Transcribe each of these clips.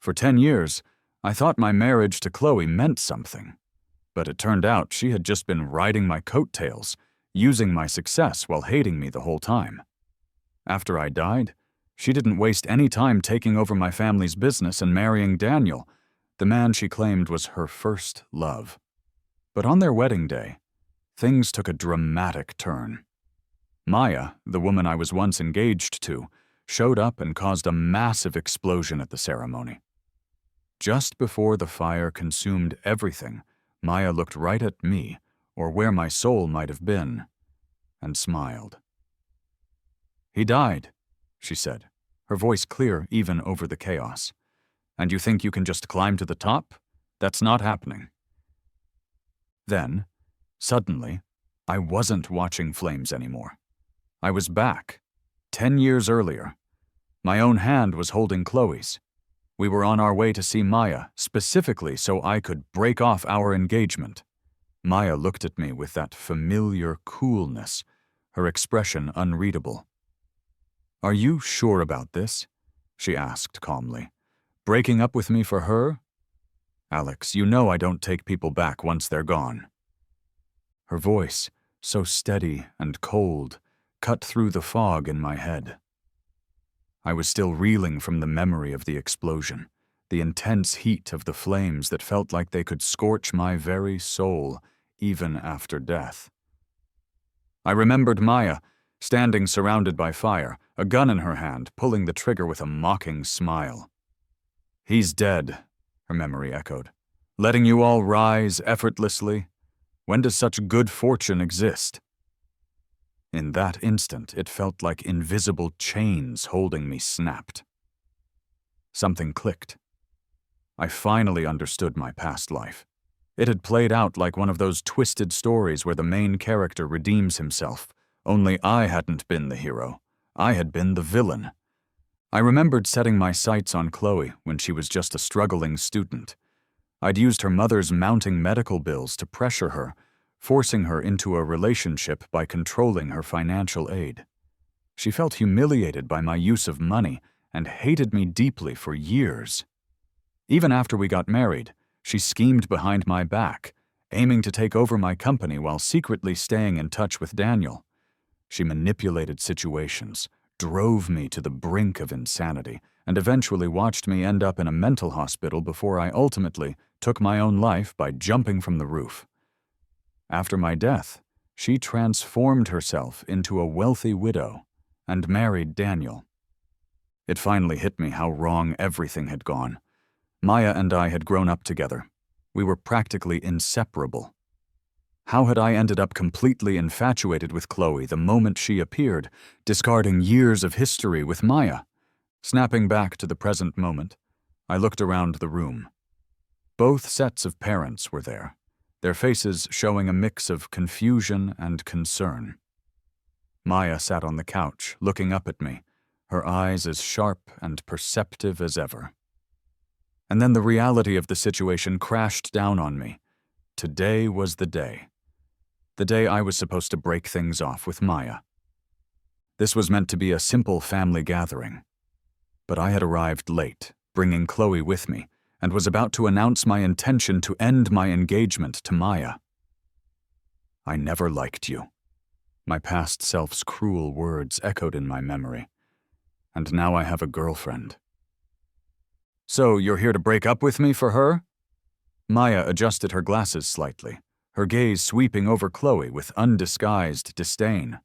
For 10 years, I thought my marriage to Chloe meant something. But it turned out she had just been riding my coattails, using my success while hating me the whole time. After I died, she didn't waste any time taking over my family's business and marrying Daniel, the man she claimed was her first love. But on their wedding day, things took a dramatic turn. Maya, the woman I was once engaged to, showed up and caused a massive explosion at the ceremony. Just before the fire consumed everything, Maya looked right at me, or where my soul might have been, and smiled. "He died," she said, her voice clear even over the chaos. "And you think you can just climb to the top? That's not happening." Then, suddenly, I wasn't watching flames anymore. I was back, 10 years earlier. My own hand was holding Chloe's. We were on our way to see Maya, specifically so I could break off our engagement. Maya looked at me with that familiar coolness, her expression unreadable. "Are you sure about this?" she asked calmly. "Breaking up with me for her? Alex, you know I don't take people back once they're gone." Her voice, so steady and cold, cut through the fog in my head. I was still reeling from the memory of the explosion, the intense heat of the flames that felt like they could scorch my very soul, even after death. I remembered Maya, standing surrounded by fire, a gun in her hand, pulling the trigger with a mocking smile. "He's dead," her memory echoed. "Letting you all rise effortlessly? When does such good fortune exist?" In that instant, it felt like invisible chains holding me snapped. Something clicked. I finally understood my past life. It had played out like one of those twisted stories where the main character redeems himself, only I hadn't been the hero. I had been the villain. I remembered setting my sights on Chloe when she was just a struggling student. I'd used her mother's mounting medical bills to pressure her, forcing her into a relationship by controlling her financial aid. She felt humiliated by my use of money and hated me deeply for years. Even after we got married, she schemed behind my back, aiming to take over my company while secretly staying in touch with Daniel. She manipulated situations, drove me to the brink of insanity, and eventually watched me end up in a mental hospital before I ultimately took my own life by jumping from the roof. After my death, she transformed herself into a wealthy widow and married Daniel. It finally hit me how wrong everything had gone. Maya and I had grown up together. We were practically inseparable. How had I ended up completely infatuated with Chloe the moment she appeared, discarding years of history with Maya? Snapping back to the present moment, I looked around the room. Both sets of parents were there, their faces showing a mix of confusion and concern. Maya sat on the couch, looking up at me, her eyes as sharp and perceptive as ever. And then the reality of the situation crashed down on me. Today was the day. The day I was supposed to break things off with Maya. This was meant to be a simple family gathering. But I had arrived late, bringing Chloe with me, and was about to announce my intention to end my engagement to Maya. "I never liked you." My past self's cruel words echoed in my memory. "And now I have a girlfriend." "So you're here to break up with me for her?" Maya adjusted her glasses slightly, her gaze sweeping over Chloe with undisguised disdain.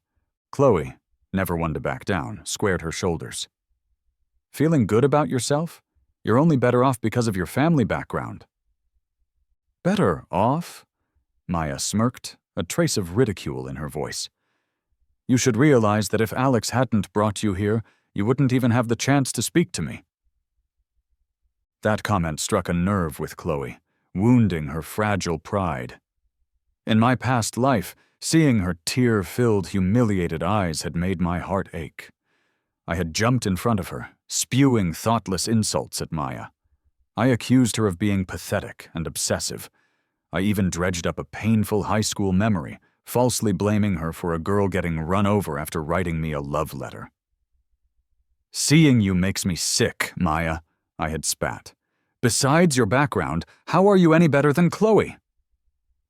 Chloe, never one to back down, squared her shoulders. "Feeling good about yourself? You're only better off because of your family background." "Better off?" Maya smirked, a trace of ridicule in her voice. "You should realize that if Alex hadn't brought you here, you wouldn't even have the chance to speak to me." That comment struck a nerve with Chloe, wounding her fragile pride. In my past life, seeing her tear-filled, humiliated eyes had made my heart ache. I had jumped in front of her, spewing thoughtless insults at Maya. I accused her of being pathetic and obsessive. I even dredged up a painful high school memory, falsely blaming her for a girl getting run over after writing me a love letter. "Seeing you makes me sick, Maya," I had spat. Besides your background, how are you any better than Chloe?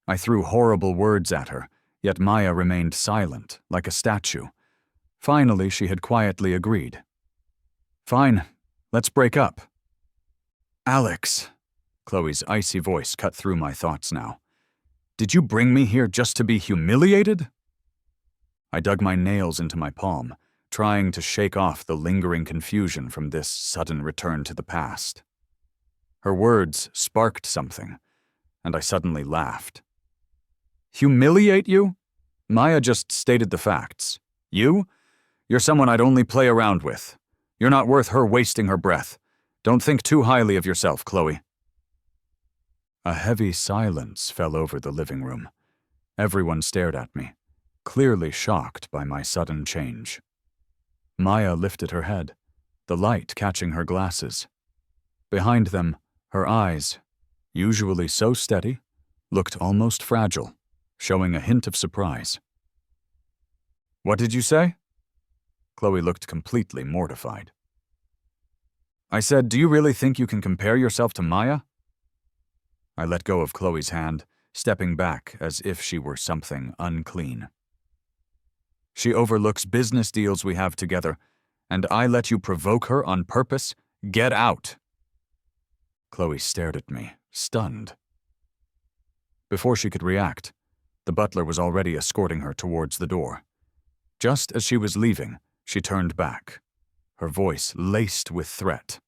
I threw horrible words at her, yet Maya remained silent, like a statue. Finally, she had quietly agreed. Fine, let's break up. Alex, Chloe's icy voice cut through my thoughts now. Did you bring me here just to be humiliated? I dug my nails into my palm, trying to shake off the lingering confusion from this sudden return to the past. Her words sparked something, and I suddenly laughed. Humiliate you? Maya just stated the facts. You? You're someone I'd only play around with. You're not worth her wasting her breath. Don't think too highly of yourself, Chloe. A heavy silence fell over the living room. Everyone stared at me, clearly shocked by my sudden change. Maya lifted her head, the light catching her glasses. Behind them, her eyes, usually so steady, looked almost fragile, showing a hint of surprise. What did you say? Chloe looked completely mortified. I said, do you really think you can compare yourself to Maya? I let go of Chloe's hand, stepping back as if she were something unclean. She overlooks business deals we have together, and I let you provoke her on purpose? Get out! Chloe stared at me, stunned. Before she could react, the butler was already escorting her towards the door. Just as she was leaving, she turned back, her voice laced with threat.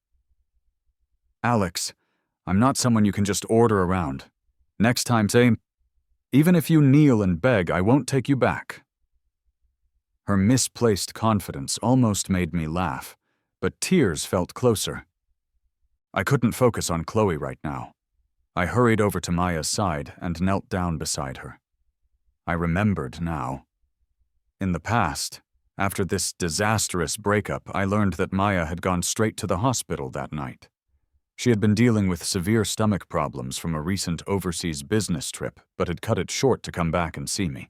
Alex, I'm not someone you can just order around. Next time, say, even if you kneel and beg, I won't take you back. Her misplaced confidence almost made me laugh, but tears felt closer. I couldn't focus on Chloe right now. I hurried over to Maya's side and knelt down beside her. I remembered now. In the past, after this disastrous breakup, I learned that Maya had gone straight to the hospital that night. She had been dealing with severe stomach problems from a recent overseas business trip, but had cut it short to come back and see me.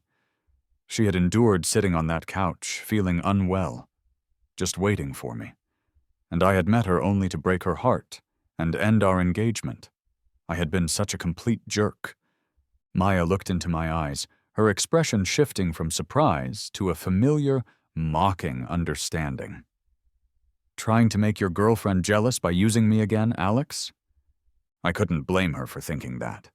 She had endured sitting on that couch, feeling unwell, just waiting for me. And I had met her only to break her heart and end our engagement. I had been such a complete jerk. Maya looked into my eyes, her expression shifting from surprise to a familiar, mocking understanding. Trying to make your girlfriend jealous by using me again, Alex? I couldn't blame her for thinking that.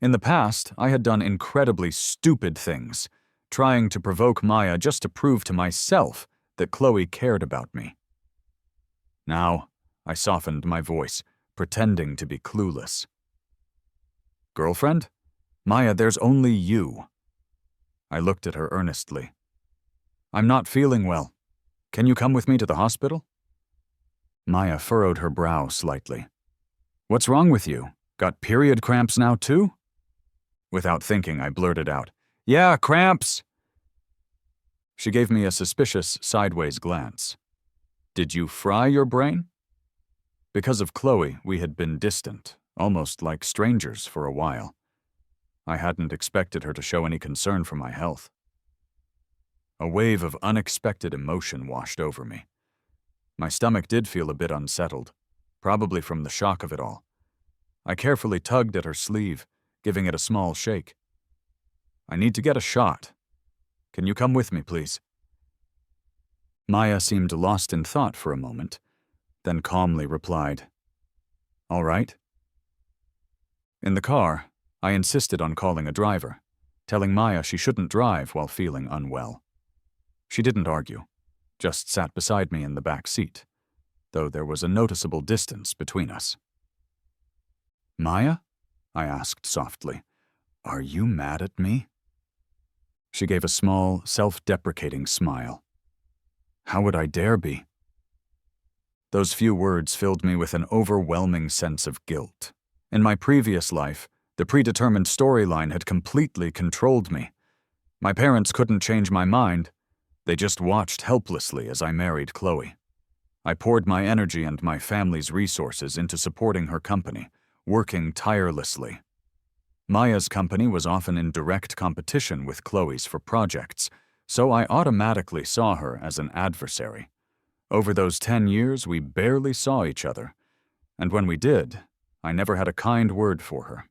In the past, I had done incredibly stupid things, trying to provoke Maya just to prove to myself that Chloe cared about me. Now, I softened my voice, pretending to be clueless. Girlfriend? Maya, there's only you. I looked at her earnestly. I'm not feeling well. Can you come with me to the hospital? Maya furrowed her brow slightly. What's wrong with you? Got period cramps now too? Without thinking, I blurted out, Yeah, cramps! She gave me a suspicious sideways glance. Did you fry your brain? Because of Chloe, we had been distant, almost like strangers for a while. I hadn't expected her to show any concern for my health. A wave of unexpected emotion washed over me. My stomach did feel a bit unsettled, probably from the shock of it all. I carefully tugged at her sleeve, giving it a small shake. I need to get a shot. Can you come with me, please? Maya seemed lost in thought for a moment, then calmly replied, All right. In the car, I insisted on calling a driver, telling Maya she shouldn't drive while feeling unwell. She didn't argue, just sat beside me in the back seat, though there was a noticeable distance between us. Maya? I asked softly. Are you mad at me? She gave a small, self-deprecating smile. How would I dare be? Those few words filled me with an overwhelming sense of guilt. In my previous life, the predetermined storyline had completely controlled me. My parents couldn't change my mind. They just watched helplessly as I married Chloe. I poured my energy and my family's resources into supporting her company, working tirelessly. Maya's company was often in direct competition with Chloe's for projects, so I automatically saw her as an adversary. Over those 10 years, we barely saw each other, and when we did, I never had a kind word for her.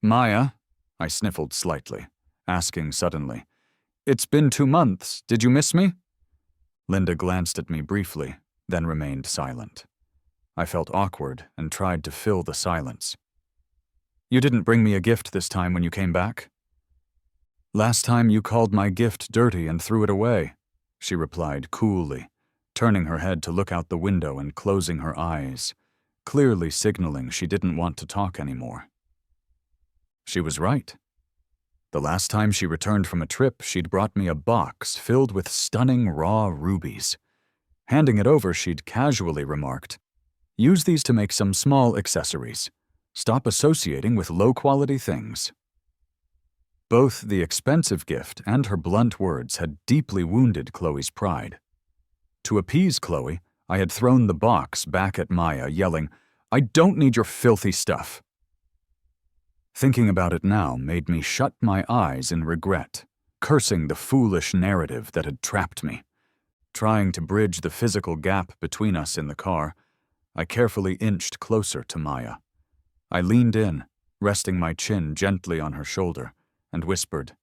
"Maya," I sniffled slightly, asking suddenly, "It's been 2 months. Did you miss me?" Linda glanced at me briefly, then remained silent. I felt awkward and tried to fill the silence. "You didn't bring me a gift this time when you came back?" "Last time you called my gift dirty and threw it away," she replied coolly, turning her head to look out the window and closing her eyes, clearly signaling she didn't want to talk anymore. She was right. The last time she returned from a trip, she'd brought me a box filled with stunning raw rubies. Handing it over, she'd casually remarked, "Use these to make some small accessories. Stop associating with low-quality things." Both the expensive gift and her blunt words had deeply wounded Chloe's pride. To appease Chloe, I had thrown the box back at Maya, yelling, "I don't need your filthy stuff." Thinking about it now made me shut my eyes in regret, cursing the foolish narrative that had trapped me. Trying to bridge the physical gap between us in the car, I carefully inched closer to Maya. I leaned in, resting my chin gently on her shoulder, and whispered,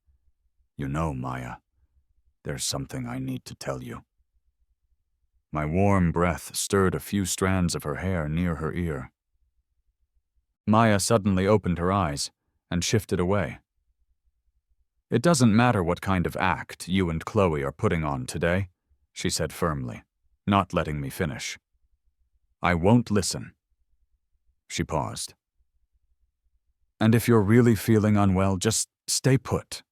"You know, Maya, there's something I need to tell you." My warm breath stirred a few strands of her hair near her ear. Maya suddenly opened her eyes and shifted away. "It doesn't matter what kind of act you and Chloe are putting on today," she said firmly, not letting me finish. "I won't listen." She paused. "And if you're really feeling unwell, just stay put."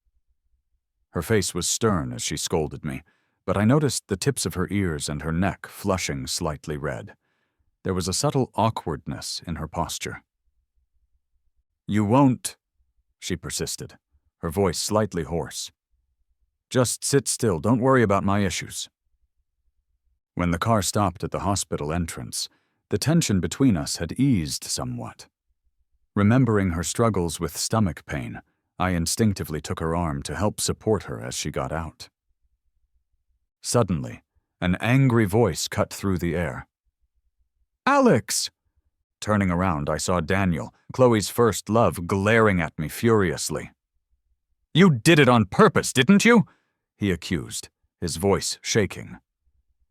Her face was stern as she scolded me, but I noticed the tips of her ears and her neck flushing slightly red. There was a subtle awkwardness in her posture. "You won't," she persisted, her voice slightly hoarse. "Just sit still, don't worry about my issues." When the car stopped at the hospital entrance, the tension between us had eased somewhat. Remembering her struggles with stomach pain, I instinctively took her arm to help support her as she got out. Suddenly, an angry voice cut through the air. "Alex!" Turning around, I saw Daniel, Chloe's first love, glaring at me furiously. "You did it on purpose, didn't you?" he accused, his voice shaking.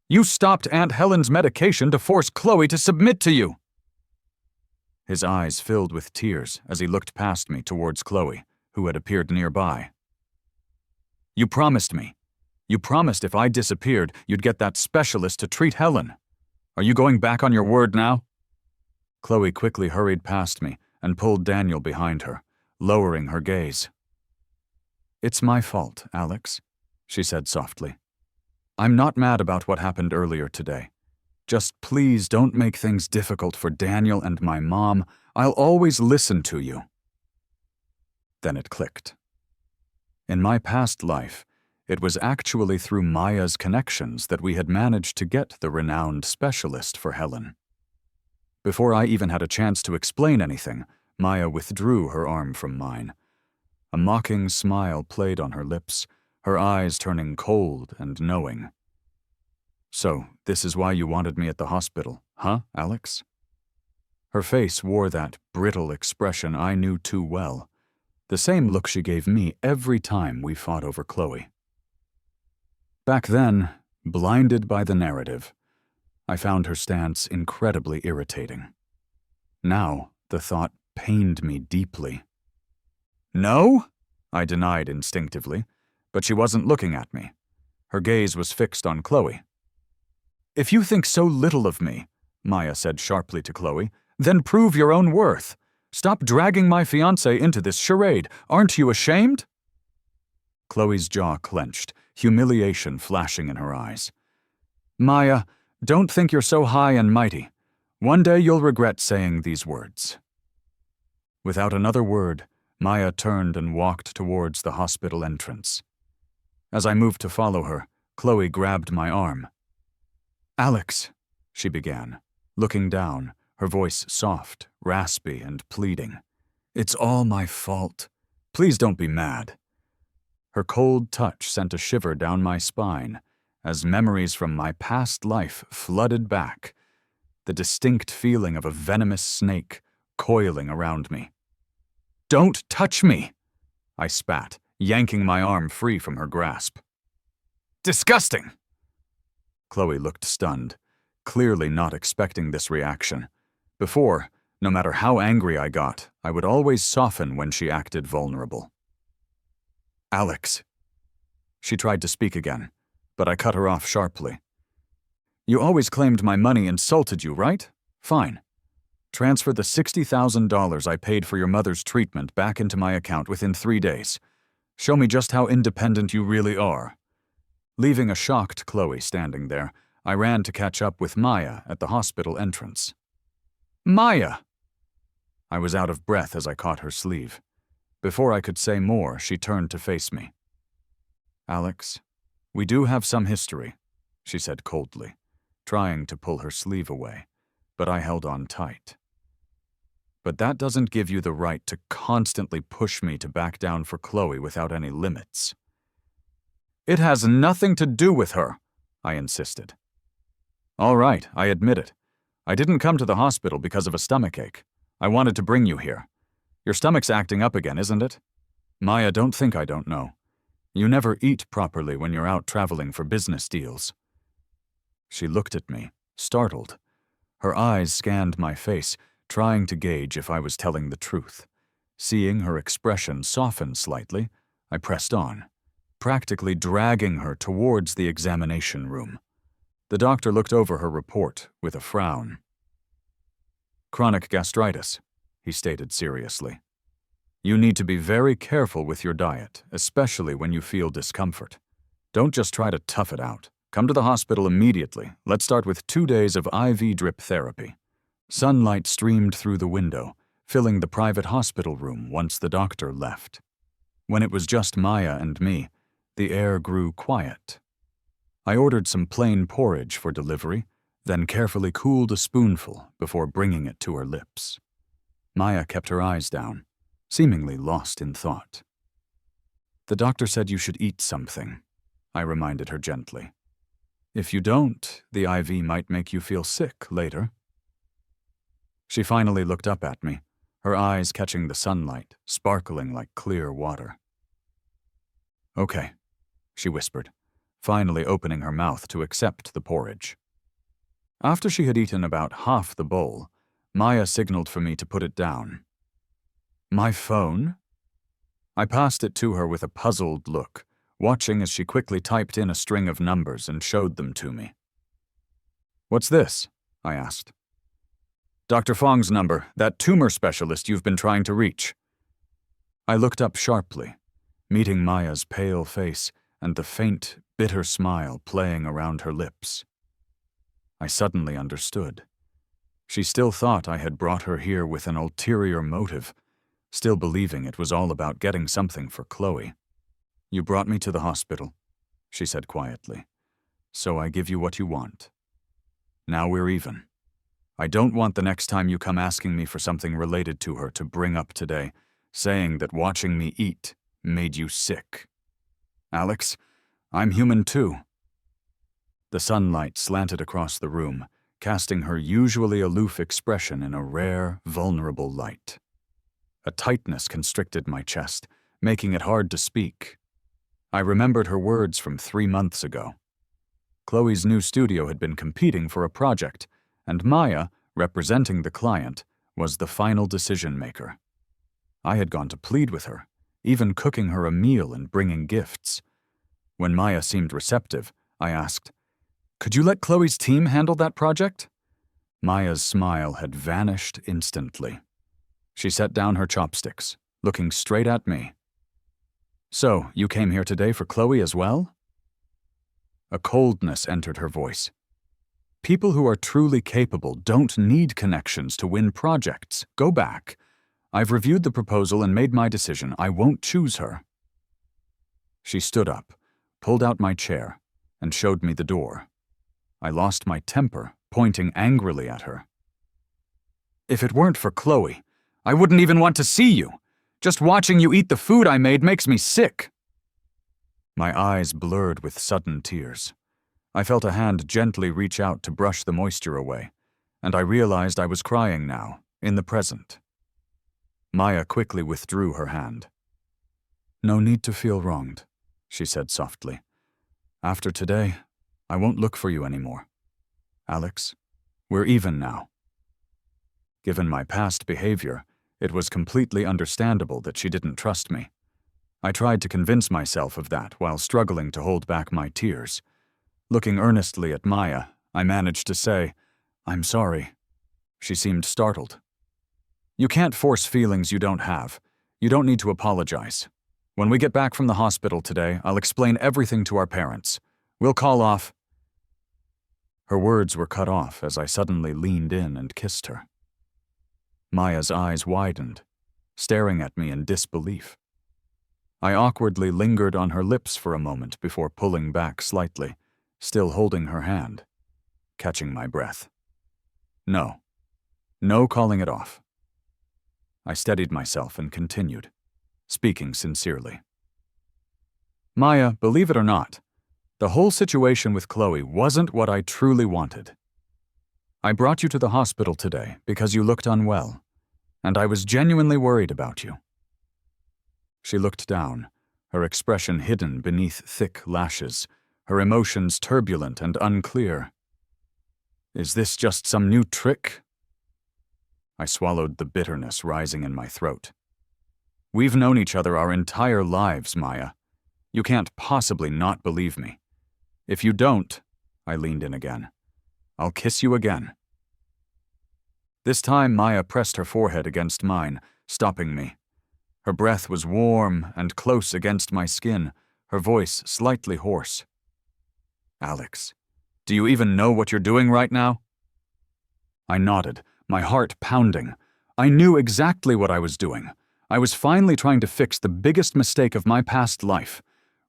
"You stopped Aunt Helen's medication to force Chloe to submit to you." His eyes filled with tears as he looked past me towards Chloe, who had appeared nearby. "You promised me. You promised if I disappeared, you'd get that specialist to treat Helen. Are you going back on your word now?" Chloe quickly hurried past me and pulled Daniel behind her, lowering her gaze. "It's my fault, Alex," she said softly. "I'm not mad about what happened earlier today. Just please don't make things difficult for Daniel and my mom. I'll always listen to you." Then it clicked. In my past life, it was actually through Maya's connections that we had managed to get the renowned specialist for Helen. Before I even had a chance to explain anything, Maya withdrew her arm from mine. A mocking smile played on her lips, her eyes turning cold and knowing. "So, this is why you wanted me at the hospital, huh, Alex?" Her face wore that brittle expression I knew too well, the same look she gave me every time we fought over Chloe. Back then, blinded by the narrative, I found her stance incredibly irritating. Now, the thought pained me deeply. "No?" I denied instinctively, but she wasn't looking at me. Her gaze was fixed on Chloe. "If you think so little of me," Maya said sharply to Chloe, "then prove your own worth. Stop dragging my fiancé into this charade. Aren't you ashamed?" Chloe's jaw clenched, humiliation flashing in her eyes. "Maya, don't think you're so high and mighty. One day you'll regret saying these words." Without another word, Maya turned and walked towards the hospital entrance. As I moved to follow her, Chloe grabbed my arm. "Alex," she began, looking down, her voice soft, raspy, and pleading. "It's all my fault. Please don't be mad." Her cold touch sent a shiver down my spine as memories from my past life flooded back. the distinct feeling of a venomous snake coiling around me. "Don't touch me!" I spat, yanking my arm free from her grasp. "Disgusting!" Chloe looked stunned, clearly not expecting this reaction. Before, no matter how angry I got, I would always soften when she acted vulnerable. "Alex." She tried to speak again, but I cut her off sharply. "You always claimed my money insulted you, right? Fine. Transfer the $60,000 I paid for your mother's treatment back into my account within 3 days. Show me just how independent you really are." Leaving a shocked Chloe standing there, I ran to catch up with Maya at the hospital entrance. "Maya!" I was out of breath as I caught her sleeve. Before I could say more, she turned to face me. "Alex, we do have some history," she said coldly, trying to pull her sleeve away, but I held on tight. "But that doesn't give you the right to constantly push me to back down for Chloe without any limits." "It has nothing to do with her," I insisted. "All right, I admit it. I didn't come to the hospital because of a stomachache. I wanted to bring you here. Your stomach's acting up again, isn't it? Maya, don't think I don't know. You never eat properly when you're out traveling for business deals." She looked at me, startled. Her eyes scanned my face, trying to gauge if I was telling the truth. Seeing her expression soften slightly, I pressed on, practically dragging her towards the examination room. The doctor looked over her report with a frown. "Chronic gastritis," he stated seriously. "You need to be very careful with your diet, especially when you feel discomfort. Don't just try to tough it out. Come to the hospital immediately. Let's start with 2 days of IV drip therapy." Sunlight streamed through the window, filling the private hospital room once the doctor left. When it was just Maya and me, the air grew quiet. I ordered some plain porridge for delivery, then carefully cooled a spoonful before bringing it to her lips. Maya kept her eyes down, seemingly lost in thought. "The doctor said you should eat something," I reminded her gently. "If you don't, the IV might make you feel sick later." She finally looked up at me, her eyes catching the sunlight, sparkling like clear water. "Okay," she whispered, finally opening her mouth to accept the porridge. After she had eaten about half the bowl, Maya signaled for me to put it down. "My phone?" I passed it to her with a puzzled look, watching as she quickly typed in a string of numbers and showed them to me. "What's this?" I asked. "Dr. Fong's number, that tumor specialist you've been trying to reach." I looked up sharply, meeting Maya's pale face and the faint, bitter smile playing around her lips. I suddenly understood. She still thought I had brought her here with an ulterior motive, still believing it was all about getting something for Chloe. "You brought me to the hospital," she said quietly, "so I give you what you want. Now we're even. I don't want the next time you come asking me for something related to her to bring up today, saying that watching me eat made you sick. Alex, I'm human too." The sunlight slanted across the room, casting her usually aloof expression in a rare, vulnerable light. A tightness constricted my chest, making it hard to speak. I remembered her words from 3 months ago. Chloe's new studio had been competing for a project, and Maya, representing the client, was the final decision-maker. I had gone to plead with her, even cooking her a meal and bringing gifts. When Maya seemed receptive, I asked, "Could you let Chloe's team handle that project?" Maya's smile had vanished instantly. She set down her chopsticks, looking straight at me. "So, you came here today for Chloe as well?" A coldness entered her voice. "People who are truly capable don't need connections to win projects. Go back. I've reviewed the proposal and made my decision. I won't choose her." She stood up, pulled out my chair, and showed me the door. I lost my temper, pointing angrily at her. "If it weren't for Chloe, I wouldn't even want to see you. Just watching you eat the food I made makes me sick." My eyes blurred with sudden tears. I felt a hand gently reach out to brush the moisture away, and I realized I was crying now, in the present. Maya quickly withdrew her hand. "No need to feel wronged," she said softly. "After today, I won't look for you anymore. Alex, we're even now." Given my past behavior, it was completely understandable that she didn't trust me. I tried to convince myself of that while struggling to hold back my tears. Looking earnestly at Maya, I managed to say, "I'm sorry." She seemed startled. "You can't force feelings you don't have. You don't need to apologize. When we get back from the hospital today, I'll explain everything to our parents. We'll call off." Her words were cut off as I suddenly leaned in and kissed her. Maya's eyes widened, staring at me in disbelief. I awkwardly lingered on her lips for a moment before pulling back slightly, still holding her hand, catching my breath. No. No calling it off. I steadied myself and continued, speaking sincerely. "Maya, believe it or not, the whole situation with Chloe wasn't what I truly wanted. I brought you to the hospital today because you looked unwell, and I was genuinely worried about you." She looked down, her expression hidden beneath thick lashes, her emotions turbulent and unclear. "Is this just some new trick?" I swallowed the bitterness rising in my throat. "We've known each other our entire lives, Maya. You can't possibly not believe me. If you don't," I leaned in again, "I'll kiss you again." This time Maya pressed her forehead against mine, stopping me. Her breath was warm and close against my skin, her voice slightly hoarse. "Alex, do you even know what you're doing right now?" I nodded, my heart pounding. I knew exactly what I was doing. I was finally trying to fix the biggest mistake of my past life.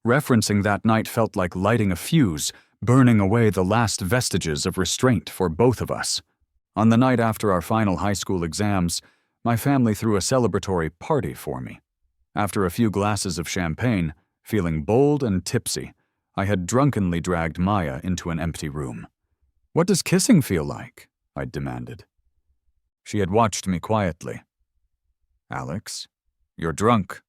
Referencing that night felt like lighting a fuse, burning away the last vestiges of restraint for both of us. On the night after our final high school exams, my family threw a celebratory party for me. After a few glasses of champagne, feeling bold and tipsy, I had drunkenly dragged Maya into an empty room. "What does kissing feel like?" I'd demanded. She had watched me quietly. "Alex, you're drunk."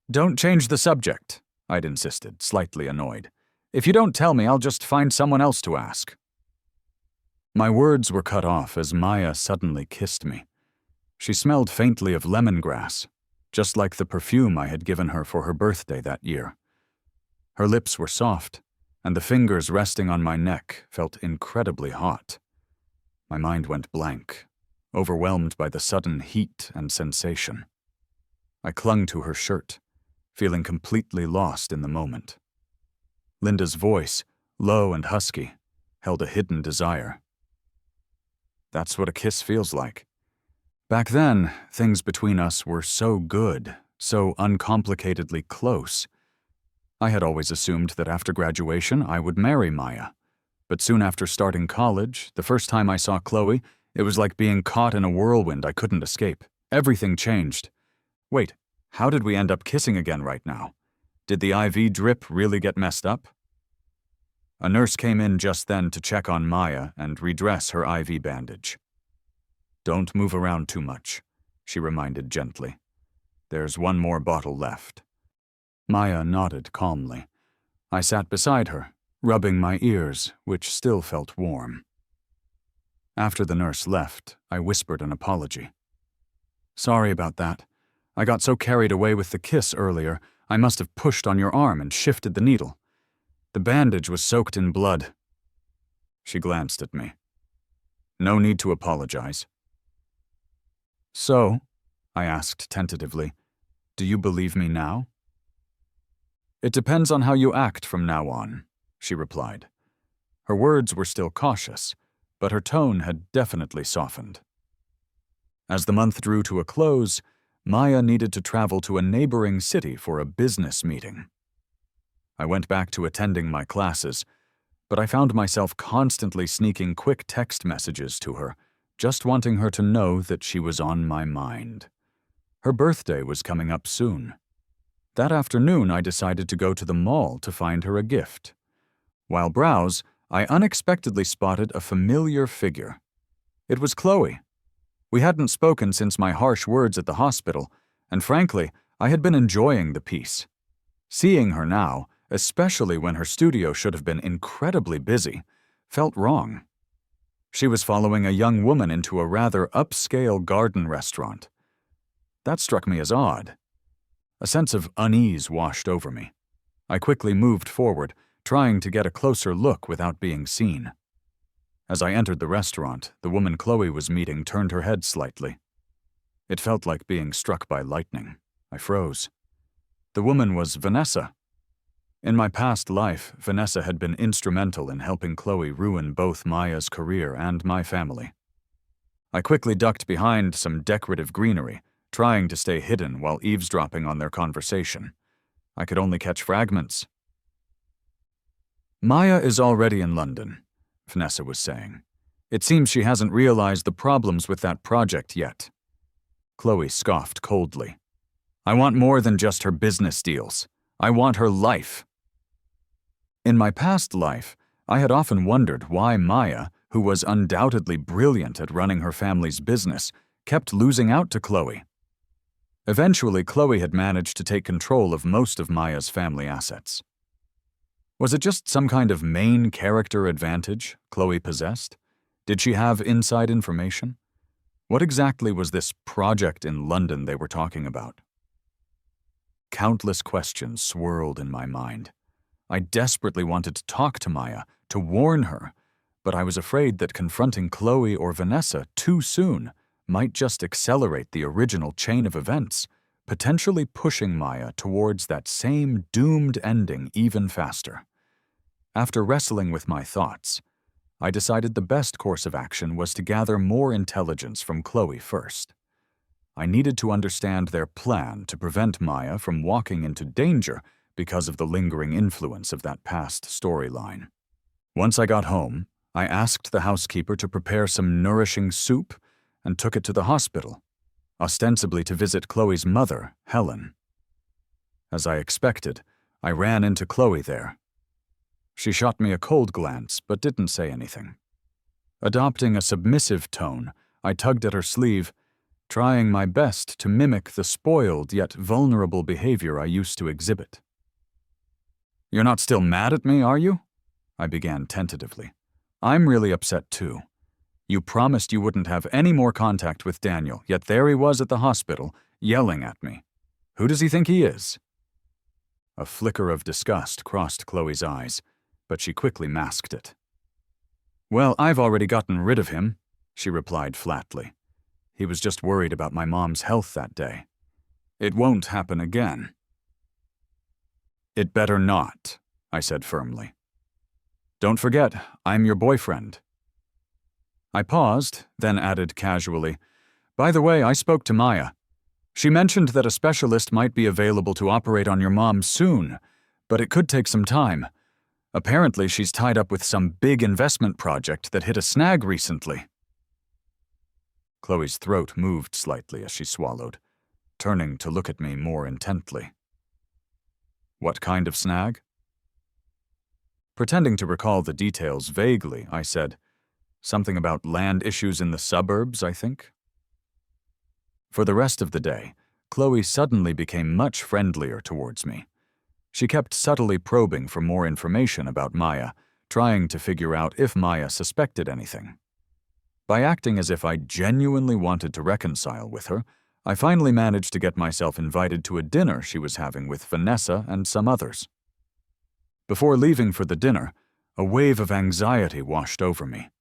"Don't change the subject," I'd insisted, slightly annoyed. "If you don't tell me, I'll just find someone else to ask." My words were cut off as Maya suddenly kissed me. She smelled faintly of lemongrass, just like the perfume I had given her for her birthday that year. Her lips were soft, and the fingers resting on my neck felt incredibly hot. My mind went blank, overwhelmed by the sudden heat and sensation. I clung to her shirt, feeling completely lost in the moment. Linda's voice, low and husky, held a hidden desire. That's what a kiss feels like. Back then, things between us were so good, so uncomplicatedly close. I had always assumed that after graduation I would marry Maya. But soon after starting college, the first time I saw Chloe, it was like being caught in a whirlwind I couldn't escape. Everything changed. Wait, how did we end up kissing again right now? Did the IV drip really get messed up? A nurse came in just then to check on Maya and redress her IV bandage. "Don't move around too much," she reminded gently. "There's one more bottle left." Maya nodded calmly. I sat beside her, rubbing my ears, which still felt warm. After the nurse left, I whispered an apology. "Sorry about that. I got so carried away with the kiss earlier, I must have pushed on your arm and shifted the needle. The bandage was soaked in blood." She glanced at me. "No need to apologize." "So," I asked tentatively, "do you believe me now?" "It depends on how you act from now on," she replied. Her words were still cautious, but her tone had definitely softened. As the month drew to a close, Maya needed to travel to a neighboring city for a business meeting. I went back to attending my classes, but I found myself constantly sneaking quick text messages to her, just wanting her to know that she was on my mind. Her birthday was coming up soon. That afternoon, I decided to go to the mall to find her a gift. While browse, I unexpectedly spotted a familiar figure. It was Chloe. We hadn't spoken since my harsh words at the hospital, and frankly, I had been enjoying the peace. Seeing her now, especially when her studio should have been incredibly busy, felt wrong. She was following a young woman into a rather upscale garden restaurant. That struck me as odd. A sense of unease washed over me. I quickly moved forward, trying to get a closer look without being seen. As I entered the restaurant, the woman Chloe was meeting turned her head slightly. It felt like being struck by lightning. I froze. The woman was Vanessa. In my past life, Vanessa had been instrumental in helping Chloe ruin both Maya's career and my family. I quickly ducked behind some decorative greenery, trying to stay hidden while eavesdropping on their conversation. I could only catch fragments. Maya is already in London, Vanessa was saying. It seems she hasn't realized the problems with that project yet. Chloe scoffed coldly. I want more than just her business deals. I want her life. In my past life, I had often wondered why Maya, who was undoubtedly brilliant at running her family's business, kept losing out to Chloe. Eventually, Chloe had managed to take control of most of Maya's family assets. Was it just some kind of main character advantage Chloe possessed? Did she have inside information? What exactly was this project in London they were talking about? Countless questions swirled in my mind. I desperately wanted to talk to Maya, to warn her, but I was afraid that confronting Chloe or Vanessa too soon might just accelerate the original chain of events, potentially pushing Maya towards that same doomed ending even faster. After wrestling with my thoughts, I decided the best course of action was to gather more intelligence from Chloe first. I needed to understand their plan to prevent Maya from walking into danger because of the lingering influence of that past storyline. Once I got home, I asked the housekeeper to prepare some nourishing soup and took it to the hospital, ostensibly to visit Chloe's mother, Helen. As I expected, I ran into Chloe there. She shot me a cold glance but didn't say anything. Adopting a submissive tone, I tugged at her sleeve, trying my best to mimic the spoiled yet vulnerable behavior I used to exhibit. "You're not still mad at me, are you?" I began tentatively. "I'm really upset too. You promised you wouldn't have any more contact with Daniel, yet there he was at the hospital, yelling at me. Who does he think he is?" A flicker of disgust crossed Chloe's eyes, but she quickly masked it. "Well, I've already gotten rid of him," she replied flatly. "He was just worried about my mom's health that day. It won't happen again." "It better not," I said firmly. "Don't forget, I'm your boyfriend." I paused, then added casually, "By the way, I spoke to Maya. She mentioned that a specialist might be available to operate on your mom soon, but it could take some time. Apparently, she's tied up with some big investment project that hit a snag recently." Chloe's throat moved slightly as she swallowed, turning to look at me more intently. "What kind of snag?" Pretending to recall the details vaguely, I said, "Something about land issues in the suburbs, I think." For the rest of the day, Chloe suddenly became much friendlier towards me. She kept subtly probing for more information about Maya, trying to figure out if Maya suspected anything. By acting as if I genuinely wanted to reconcile with her, I finally managed to get myself invited to a dinner she was having with Vanessa and some others. Before leaving for the dinner, a wave of anxiety washed over me.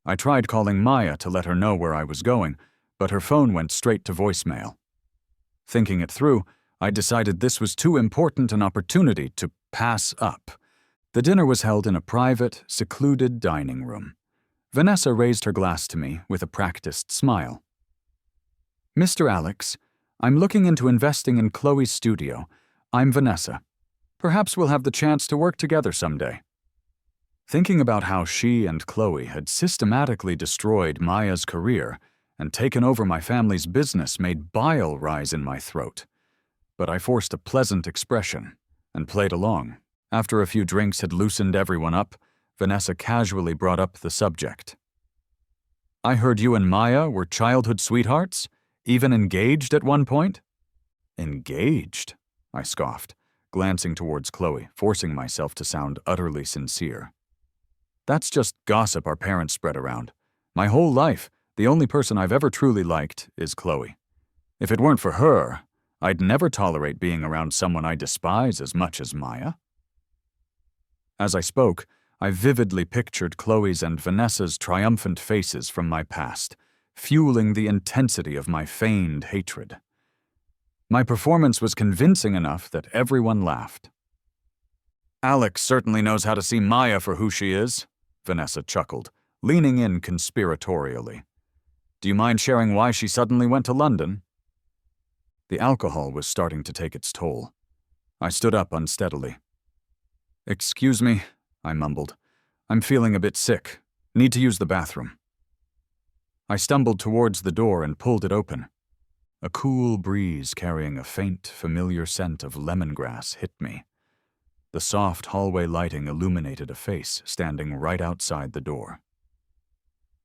I tried calling Maya to let her know where I was going, but her phone went straight to voicemail. Thinking it through, I decided this was too important an opportunity to pass up. The dinner was held in a private, secluded dining room. Vanessa raised her glass to me with a practiced smile. "Mr. Alex, I'm looking into investing in Chloe's studio. I'm Vanessa. Perhaps we'll have the chance to work together someday." Thinking about how she and Chloe had systematically destroyed Maya's career and taken over my family's business made bile rise in my throat. But I forced a pleasant expression and played along. After a few drinks had loosened everyone up, Vanessa casually brought up the subject. I heard you and Maya were childhood sweethearts? Even engaged at one point? Engaged? I scoffed, glancing towards Chloe, forcing myself to sound utterly sincere. That's just gossip our parents spread around. My whole life, the only person I've ever truly liked is Chloe. If it weren't for her, I'd never tolerate being around someone I despise as much as Maya. As I spoke, I vividly pictured Chloe's and Vanessa's triumphant faces from my past, fueling the intensity of my feigned hatred. My performance was convincing enough that everyone laughed. Alex certainly knows how to see Maya for who she is, Vanessa chuckled, leaning in conspiratorially. Do you mind sharing why she suddenly went to London? The alcohol was starting to take its toll. I stood up unsteadily. Excuse me, I mumbled. I'm feeling a bit sick. Need to use the bathroom. I stumbled towards the door and pulled it open. A cool breeze carrying a faint, familiar scent of lemongrass hit me. The soft hallway lighting illuminated a face standing right outside the door.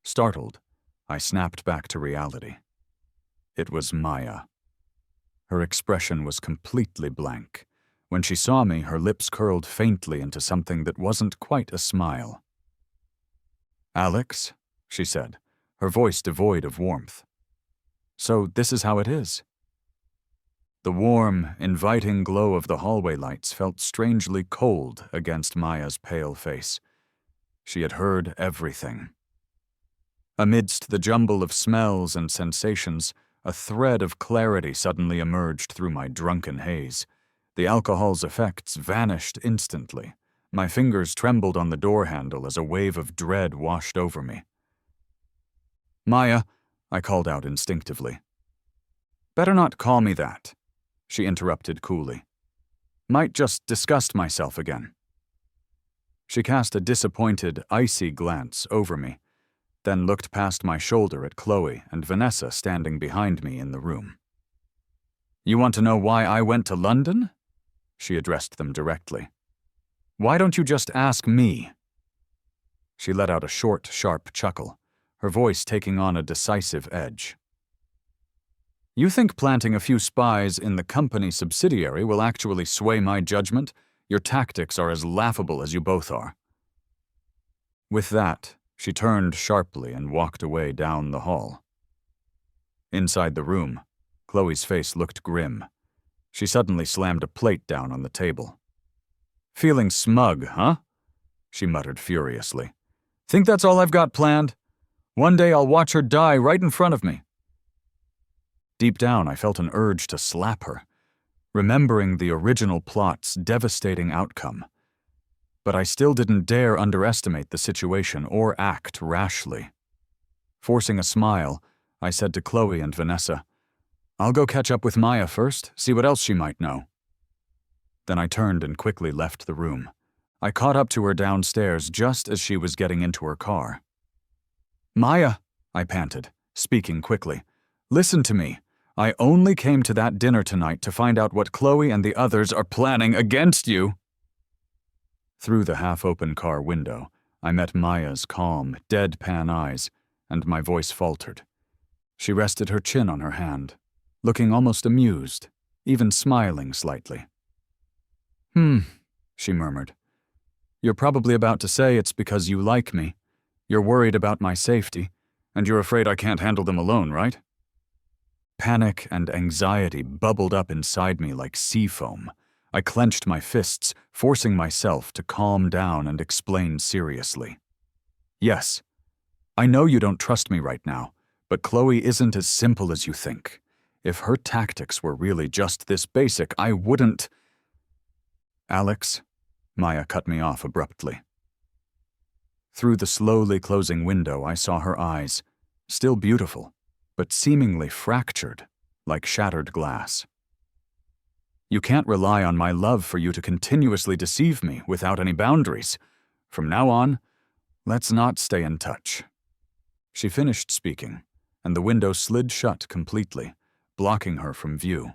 Startled, I snapped back to reality. It was Maya. Her expression was completely blank. When she saw me, her lips curled faintly into something that wasn't quite a smile. Alex, she said, her voice devoid of warmth. So this is how it is. The warm, inviting glow of the hallway lights felt strangely cold against Maya's pale face. She had heard everything. Amidst the jumble of smells and sensations, a thread of clarity suddenly emerged through my drunken haze. The alcohol's effects vanished instantly. My fingers trembled on the door handle as a wave of dread washed over me. Maya, I called out instinctively. Better not call me that, she interrupted coolly. Might just disgust myself again. She cast a disappointed, icy glance over me, then looked past my shoulder at Chloe and Vanessa standing behind me in the room. You want to know why I went to London? She addressed them directly. Why don't you just ask me? She let out a short, sharp chuckle, her voice taking on a decisive edge. You think planting a few spies in the company subsidiary will actually sway my judgment? Your tactics are as laughable as you both are. With that, she turned sharply and walked away down the hall. Inside the room, Chloe's face looked grim. She suddenly slammed a plate down on the table. Feeling smug, huh? She muttered furiously. Think that's all I've got planned? One day I'll watch her die right in front of me. Deep down, I felt an urge to slap her, remembering the original plot's devastating outcome. But I still didn't dare underestimate the situation or act rashly. Forcing a smile, I said to Chloe and Vanessa, I'll go catch up with Maya first, see what else she might know. Then I turned and quickly left the room. I caught up to her downstairs just as she was getting into her car. Maya, I panted, speaking quickly, listen to me. I only came to that dinner tonight to find out what Chloe and the others are planning against you. Through the half-open car window, I met Maya's calm, deadpan eyes, and my voice faltered. She rested her chin on her hand, looking almost amused, even smiling slightly. She murmured. You're probably about to say it's because you like me. You're worried about my safety, and you're afraid I can't handle them alone, right? Panic and anxiety bubbled up inside me like sea foam. I clenched my fists, forcing myself to calm down and explain seriously. Yes, I know you don't trust me right now, but Chloe isn't as simple as you think. If her tactics were really just this basic, I wouldn't— Alex, Maya cut me off abruptly. Through the slowly closing window, I saw her eyes, still beautiful, but seemingly fractured, like shattered glass. You can't rely on my love for you to continuously deceive me without any boundaries. From now on, let's not stay in touch. She finished speaking, and the window slid shut completely, blocking her from view.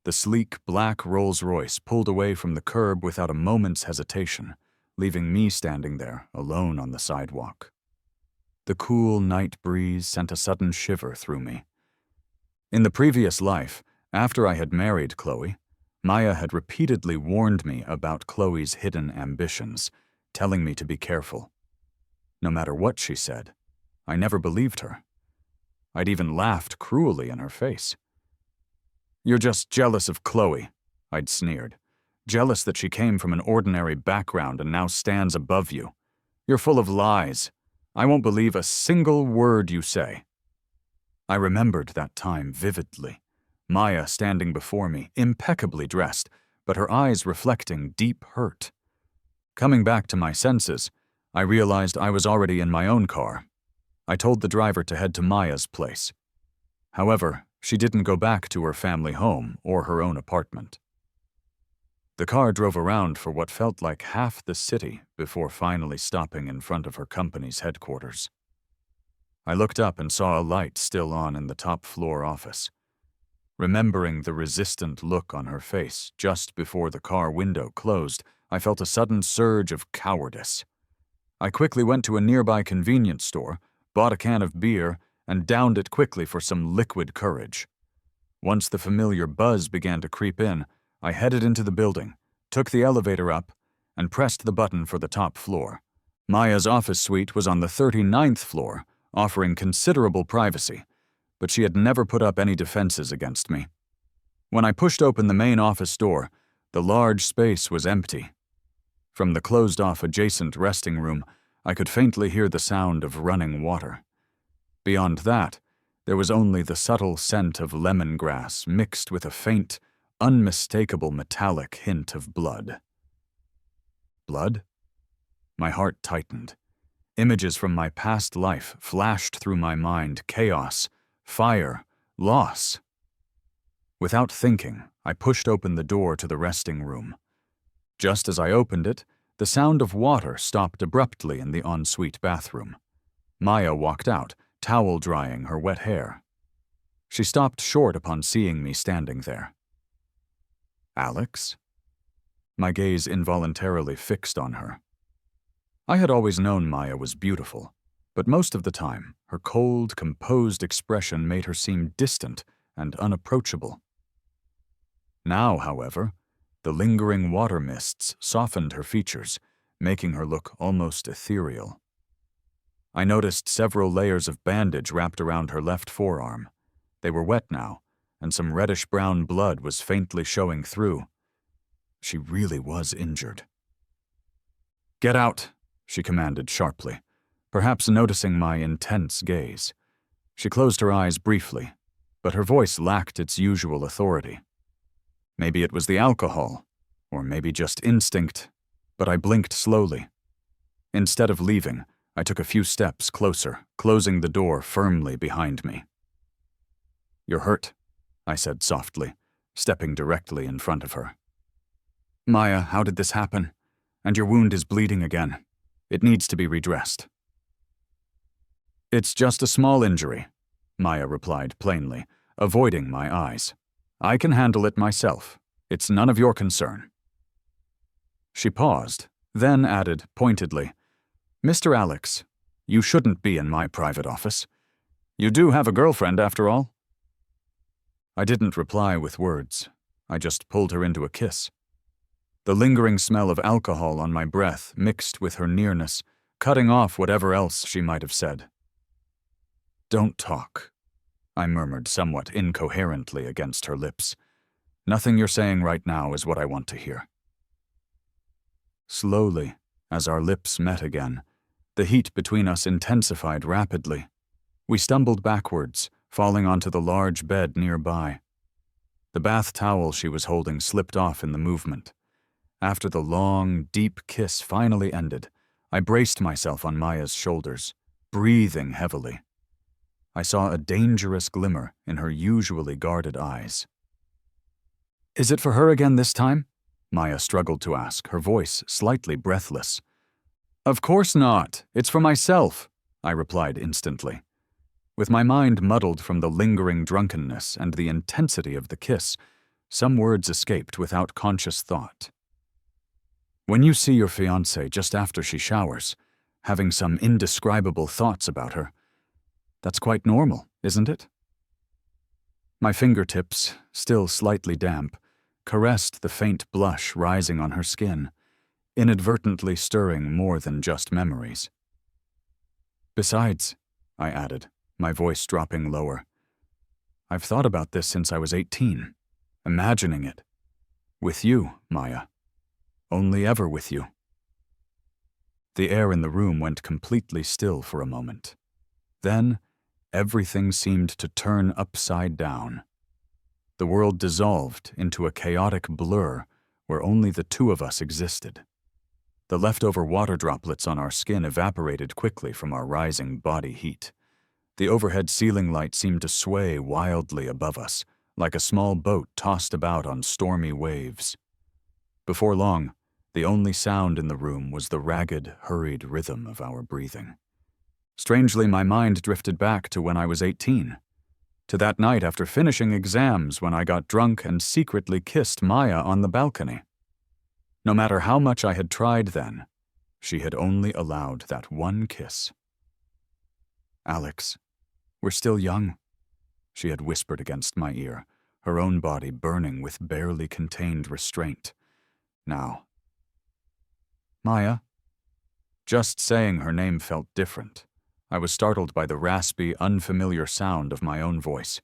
The sleek black Rolls-Royce pulled away from the curb without a moment's hesitation, leaving me standing there alone on the sidewalk. The cool night breeze sent a sudden shiver through me. In the previous life, after I had married Chloe, Maya had repeatedly warned me about Chloe's hidden ambitions, telling me to be careful. No matter what she said, I never believed her. I'd even laughed cruelly in her face. "You're just jealous of Chloe," I'd sneered. "Jealous that she came from an ordinary background and now stands above you. You're full of lies. I won't believe a single word you say." I remembered that time vividly. Maya standing before me, impeccably dressed, but her eyes reflecting deep hurt. Coming back to my senses, I realized I was already in my own car. I told the driver to head to Maya's place. However, she didn't go back to her family home or her own apartment. The car drove around for what felt like half the city before finally stopping in front of her company's headquarters. I looked up and saw a light still on in the top floor office. Remembering the resistant look on her face just before the car window closed, I felt a sudden surge of cowardice. I quickly went to a nearby convenience store, bought a can of beer, and downed it quickly for some liquid courage. Once the familiar buzz began to creep in, I headed into the building, took the elevator up, and pressed the button for the top floor. Maya's office suite was on the 39th floor, offering considerable privacy, but she had never put up any defenses against me. When I pushed open the main office door, the large space was empty. From the closed-off adjacent resting room, I could faintly hear the sound of running water. Beyond that, there was only the subtle scent of lemongrass mixed with a faint, unmistakable metallic hint of blood. Blood? My heart tightened. Images from my past life flashed through my mind: chaos, fire, loss. Without thinking, I pushed open the door to the resting room. Just as I opened it, the sound of water stopped abruptly in the ensuite bathroom. Maya walked out, towel drying her wet hair. She stopped short upon seeing me standing there. "Alex?" My gaze involuntarily fixed on her. I had always known Maya was beautiful, but most of the time, her cold, composed expression made her seem distant and unapproachable. Now, however, the lingering water mists softened her features, making her look almost ethereal. I noticed several layers of bandage wrapped around her left forearm. They were wet now, and some reddish-brown blood was faintly showing through. She really was injured. "Get out," she commanded sharply, perhaps noticing my intense gaze. She closed her eyes briefly, but her voice lacked its usual authority. Maybe it was the alcohol, or maybe just instinct, but I blinked slowly. Instead of leaving, I took a few steps closer, closing the door firmly behind me. "You're hurt," I said softly, stepping directly in front of her. "Maya, how did this happen? And your wound is bleeding again. It needs to be redressed." "It's just a small injury," Maya replied plainly, avoiding my eyes. "I can handle it myself. It's none of your concern." She paused, then added pointedly, "Mr. Alex, you shouldn't be in my private office. You do have a girlfriend, after all." I didn't reply with words. I just pulled her into a kiss. The lingering smell of alcohol on my breath mixed with her nearness, cutting off whatever else she might have said. "Don't talk," I murmured somewhat incoherently against her lips. "Nothing you're saying right now is what I want to hear." Slowly, as our lips met again, the heat between us intensified rapidly. We stumbled backwards, falling onto the large bed nearby. The bath towel she was holding slipped off in the movement. After the long, deep kiss finally ended, I braced myself on Maya's shoulders, breathing heavily. I saw a dangerous glimmer in her usually guarded eyes. "Is it for her again this time?" Maya struggled to ask, her voice slightly breathless. "Of course not. It's for myself," I replied instantly. With my mind muddled from the lingering drunkenness and the intensity of the kiss, some words escaped without conscious thought. "When you see your fiancée just after she showers, having some indescribable thoughts about her. That's quite normal, isn't it? My fingertips, still slightly damp, caressed the faint blush rising on her skin, inadvertently stirring more than just memories. Besides, I added, my voice dropping lower, I've thought about this since I was 18, imagining it. With you, Maya. Only ever with you. The air in the room went completely still for a moment. Then, everything seemed to turn upside down. The world dissolved into a chaotic blur where only the two of us existed. The leftover water droplets on our skin evaporated quickly from our rising body heat. The overhead ceiling light seemed to sway wildly above us, like a small boat tossed about on stormy waves. Before long, the only sound in the room was the ragged, hurried rhythm of our breathing. Strangely, my mind drifted back to when I was 18, to that night after finishing exams when I got drunk and secretly kissed Maya on the balcony. No matter how much I had tried then, she had only allowed that one kiss. Alex, we're still young, she had whispered against my ear, her own body burning with barely contained restraint. Now, Maya? Just saying her name felt different. I was startled by the raspy, unfamiliar sound of my own voice.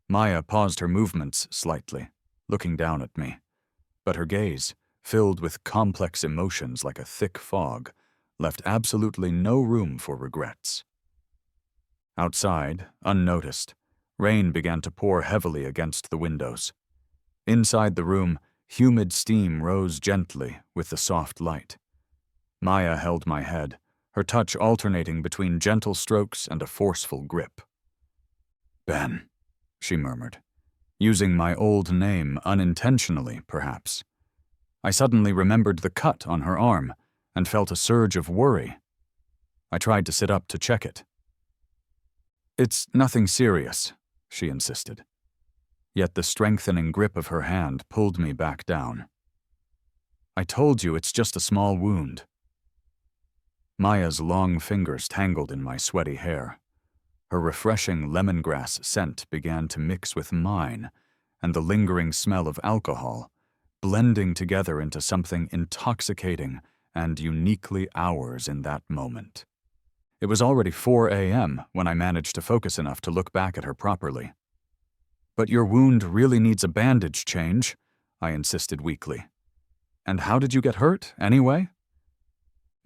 Maya paused her movements slightly, looking down at me, but her gaze, filled with complex emotions like a thick fog, left absolutely no room for regrets. Outside, unnoticed, rain began to pour heavily against the windows. Inside the room, humid steam rose gently with the soft light. Maya held my head, her touch alternating between gentle strokes and a forceful grip. Ben, she murmured, using my old name unintentionally, perhaps. I suddenly remembered the cut on her arm and felt a surge of worry. I tried to sit up to check it. It's nothing serious, she insisted. Yet the strengthening grip of her hand pulled me back down. I told you it's just a small wound. Maya's long fingers tangled in my sweaty hair. Her refreshing lemongrass scent began to mix with mine, and the lingering smell of alcohol, blending together into something intoxicating and uniquely ours in that moment. It was already 4 a.m. when I managed to focus enough to look back at her properly. But your wound really needs a bandage change, I insisted weakly. And how did you get hurt, anyway?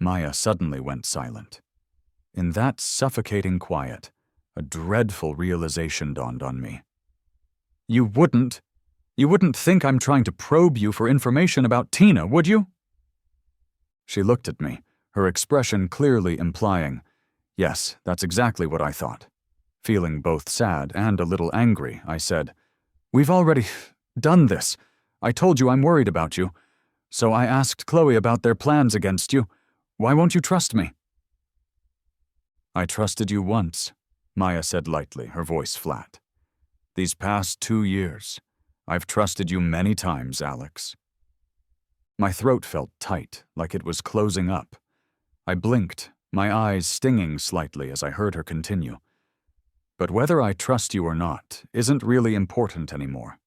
Maya suddenly went silent. In that suffocating quiet, a dreadful realization dawned on me. You wouldn't think I'm trying to probe you for information about Tina, would you? She looked at me, her expression clearly implying, yes, that's exactly what I thought. Feeling both sad and a little angry, I said, We've already done this. I told you I'm worried about you. So I asked Chloe about their plans against you. Why won't you trust me? I trusted you once, Maya said lightly, her voice flat. These past 2 years, I've trusted you many times, Alex. My throat felt tight, like it was closing up. I blinked, my eyes stinging slightly as I heard her continue. But whether I trust you or not isn't really important anymore.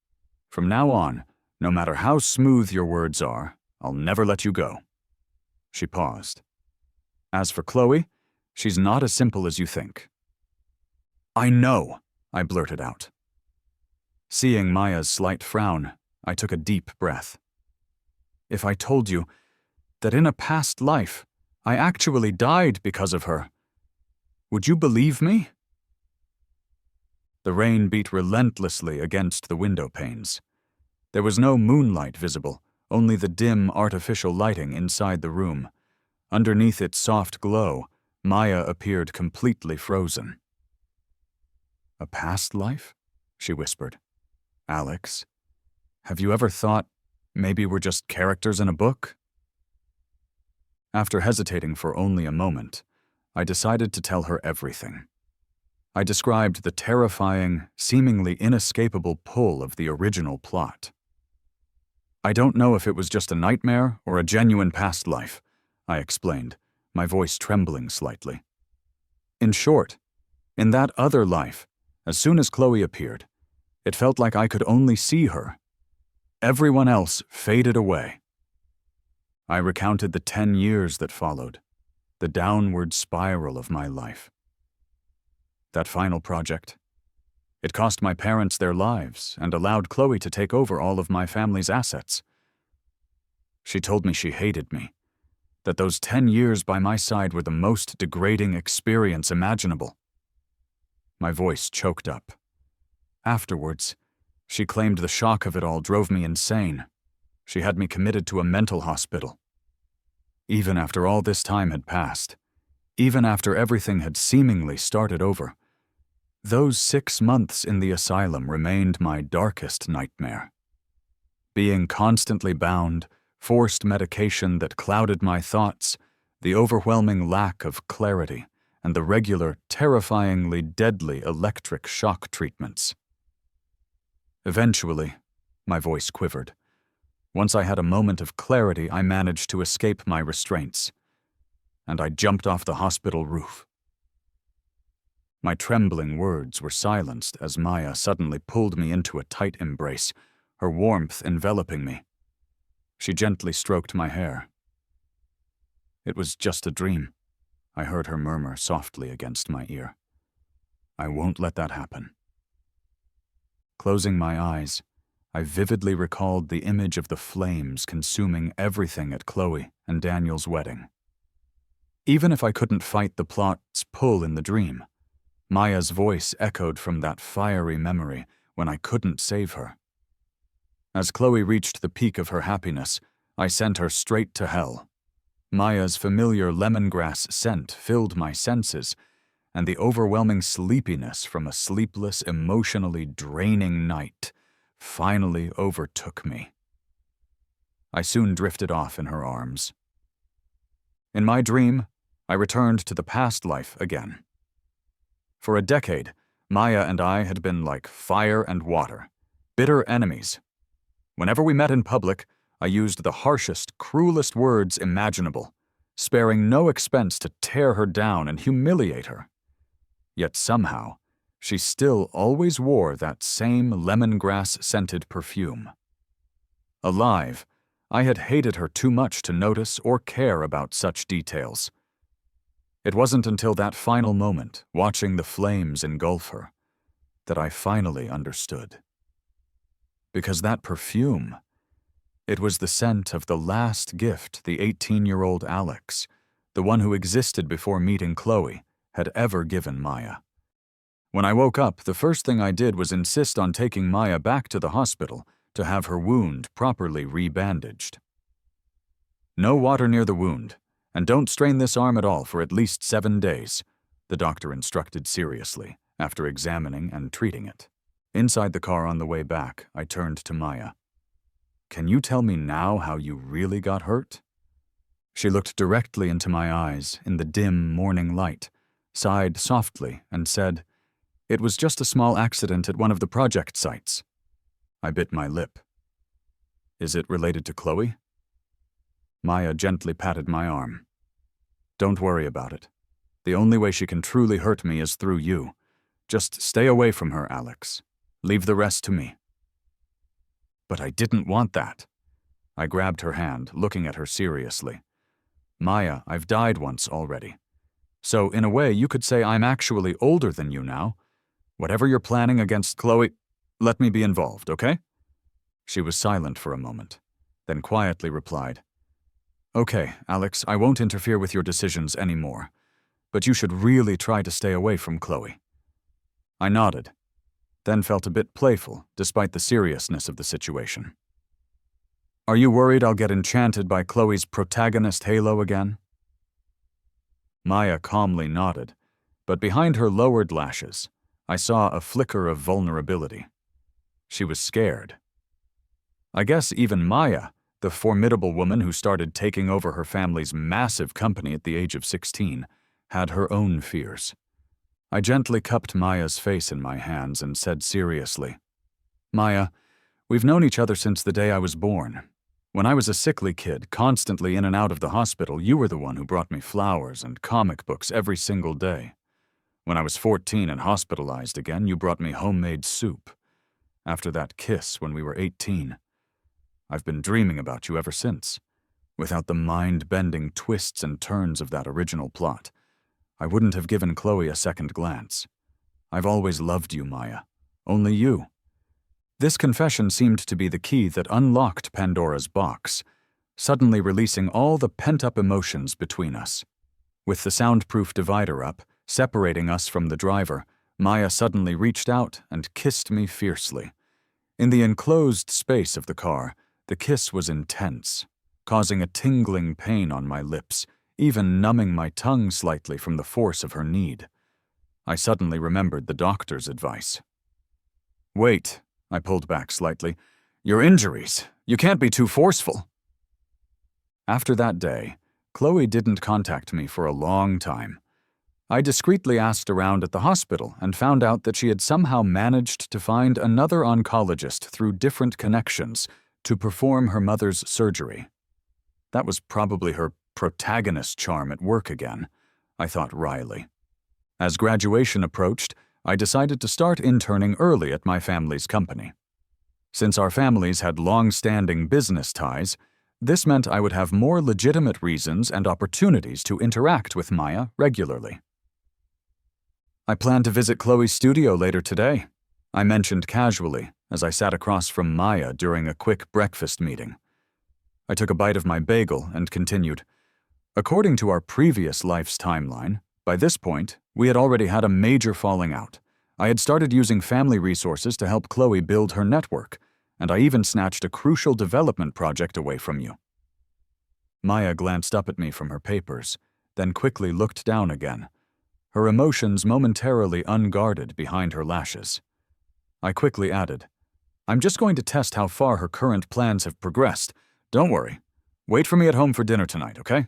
From now on, no matter how smooth your words are, I'll never let you go. She paused. As for Chloe, she's not as simple as you think. I know, I blurted out. Seeing Maya's slight frown, I took a deep breath. If I told you that in a past life, I actually died because of her, would you believe me? The rain beat relentlessly against the window panes. There was no moonlight visible, only the dim artificial lighting inside the room. Underneath its soft glow, Maya appeared completely frozen. A past life? She whispered. Alex, have you ever thought maybe we're just characters in a book? After hesitating for only a moment, I decided to tell her everything. I described the terrifying, seemingly inescapable pull of the original plot. I don't know if it was just a nightmare or a genuine past life, I explained, my voice trembling slightly. In short, in that other life, as soon as Chloe appeared, it felt like I could only see her. Everyone else faded away. I recounted the 10 years that followed, the downward spiral of my life. That final project, it cost my parents their lives and allowed Chloe to take over all of my family's assets. She told me she hated me, that those 10 years by my side were the most degrading experience imaginable. My voice choked up. Afterwards, she claimed the shock of it all drove me insane. She had me committed to a mental hospital. Even after all this time had passed, even after everything had seemingly started over, those 6 months in the asylum remained my darkest nightmare. Being constantly bound, forced medication that clouded my thoughts, the overwhelming lack of clarity, and the regular, terrifyingly deadly electric shock treatments. Eventually, my voice quivered. Once I had a moment of clarity, I managed to escape my restraints, and I jumped off the hospital roof. My trembling words were silenced as Maya suddenly pulled me into a tight embrace, her warmth enveloping me. She gently stroked my hair. "It was just a dream," I heard her murmur softly against my ear. "I won't let that happen." Closing my eyes, I vividly recalled the image of the flames consuming everything at Chloe and Daniel's wedding. Even if I couldn't fight the plot's pull in the dream, Maya's voice echoed from that fiery memory when I couldn't save her. As Chloe reached the peak of her happiness, I sent her straight to hell. Maya's familiar lemongrass scent filled my senses, and the overwhelming sleepiness from a sleepless, emotionally draining night finally overtook me. I soon drifted off in her arms. In my dream, I returned to the past life again. For a decade, Maya and I had been like fire and water, bitter enemies. Whenever we met in public, I used the harshest, cruelest words imaginable, sparing no expense to tear her down and humiliate her. Yet somehow, she still always wore that same lemongrass-scented perfume. Alive, I had hated her too much to notice or care about such details. It wasn't until that final moment, watching the flames engulf her, that I finally understood. Because that perfume, it was the scent of the last gift the 18-year-old Alex, the one who existed before meeting Chloe, had ever given Maya. When I woke up, the first thing I did was insist on taking Maya back to the hospital to have her wound properly re-bandaged. "No water near the wound, and don't strain this arm at all for at least 7 days, the doctor instructed seriously, after examining and treating it. Inside the car on the way back, I turned to Maya. "Can you tell me now how you really got hurt?" She looked directly into my eyes in the dim morning light, sighed softly, and said, "It was just a small accident at one of the project sites." I bit my lip. "Is it related to Chloe?" Maya gently patted my arm. "Don't worry about it. The only way she can truly hurt me is through you. Just stay away from her, Alex. Leave the rest to me." But I didn't want that. I grabbed her hand, looking at her seriously. "Maya, I've died once already. So, in a way, you could say I'm actually older than you now. Whatever you're planning against Chloe, let me be involved, okay?" She was silent for a moment, then quietly replied, "Okay, Alex, I won't interfere with your decisions anymore, but you should really try to stay away from Chloe." I nodded, then felt a bit playful, despite the seriousness of the situation. "Are you worried I'll get enchanted by Chloe's protagonist halo again?" Maya calmly nodded, but behind her lowered lashes, I saw a flicker of vulnerability. She was scared. I guess even Maya, the formidable woman who started taking over her family's massive company at the age of 16, had her own fears. I gently cupped Maya's face in my hands and said seriously, "Maya, we've known each other since the day I was born. When I was a sickly kid, constantly in and out of the hospital, you were the one who brought me flowers and comic books every single day. When I was 14 and hospitalized again, you brought me homemade soup. After that kiss when we were 18, I've been dreaming about you ever since. Without the mind-bending twists and turns of that original plot, I wouldn't have given Chloe a second glance. I've always loved you, Maya. Only you. This confession seemed to be the key that unlocked Pandora's box, suddenly releasing all the pent-up emotions between us. With the soundproof divider up, separating us from the driver, Maya suddenly reached out and kissed me fiercely. In the enclosed space of the car, the kiss was intense, causing a tingling pain on my lips, even numbing my tongue slightly from the force of her need. I suddenly remembered the doctor's advice. "Wait," I pulled back slightly. "Your injuries. You can't be too forceful." After that day, Chloe didn't contact me for a long time. I discreetly asked around at the hospital and found out that she had somehow managed to find another oncologist through different connections to perform her mother's surgery. That was probably her protagonist charm at work again, I thought wryly. As graduation approached, I decided to start interning early at my family's company. Since our families had long-standing business ties, this meant I would have more legitimate reasons and opportunities to interact with Maya regularly. "I plan to visit Chloe's studio later today," I mentioned casually as I sat across from Maya during a quick breakfast meeting. I took a bite of my bagel and continued. According to our previous life's timeline, by this point, we had already had a major falling out. I had started using family resources to help Chloe build her network, and I even snatched a crucial development project away from you. Maya glanced up at me from her papers, then quickly looked down again, her emotions momentarily unguarded behind her lashes. I quickly added, "I'm just going to test how far her current plans have progressed. Don't worry. Wait for me at home for dinner tonight, okay?"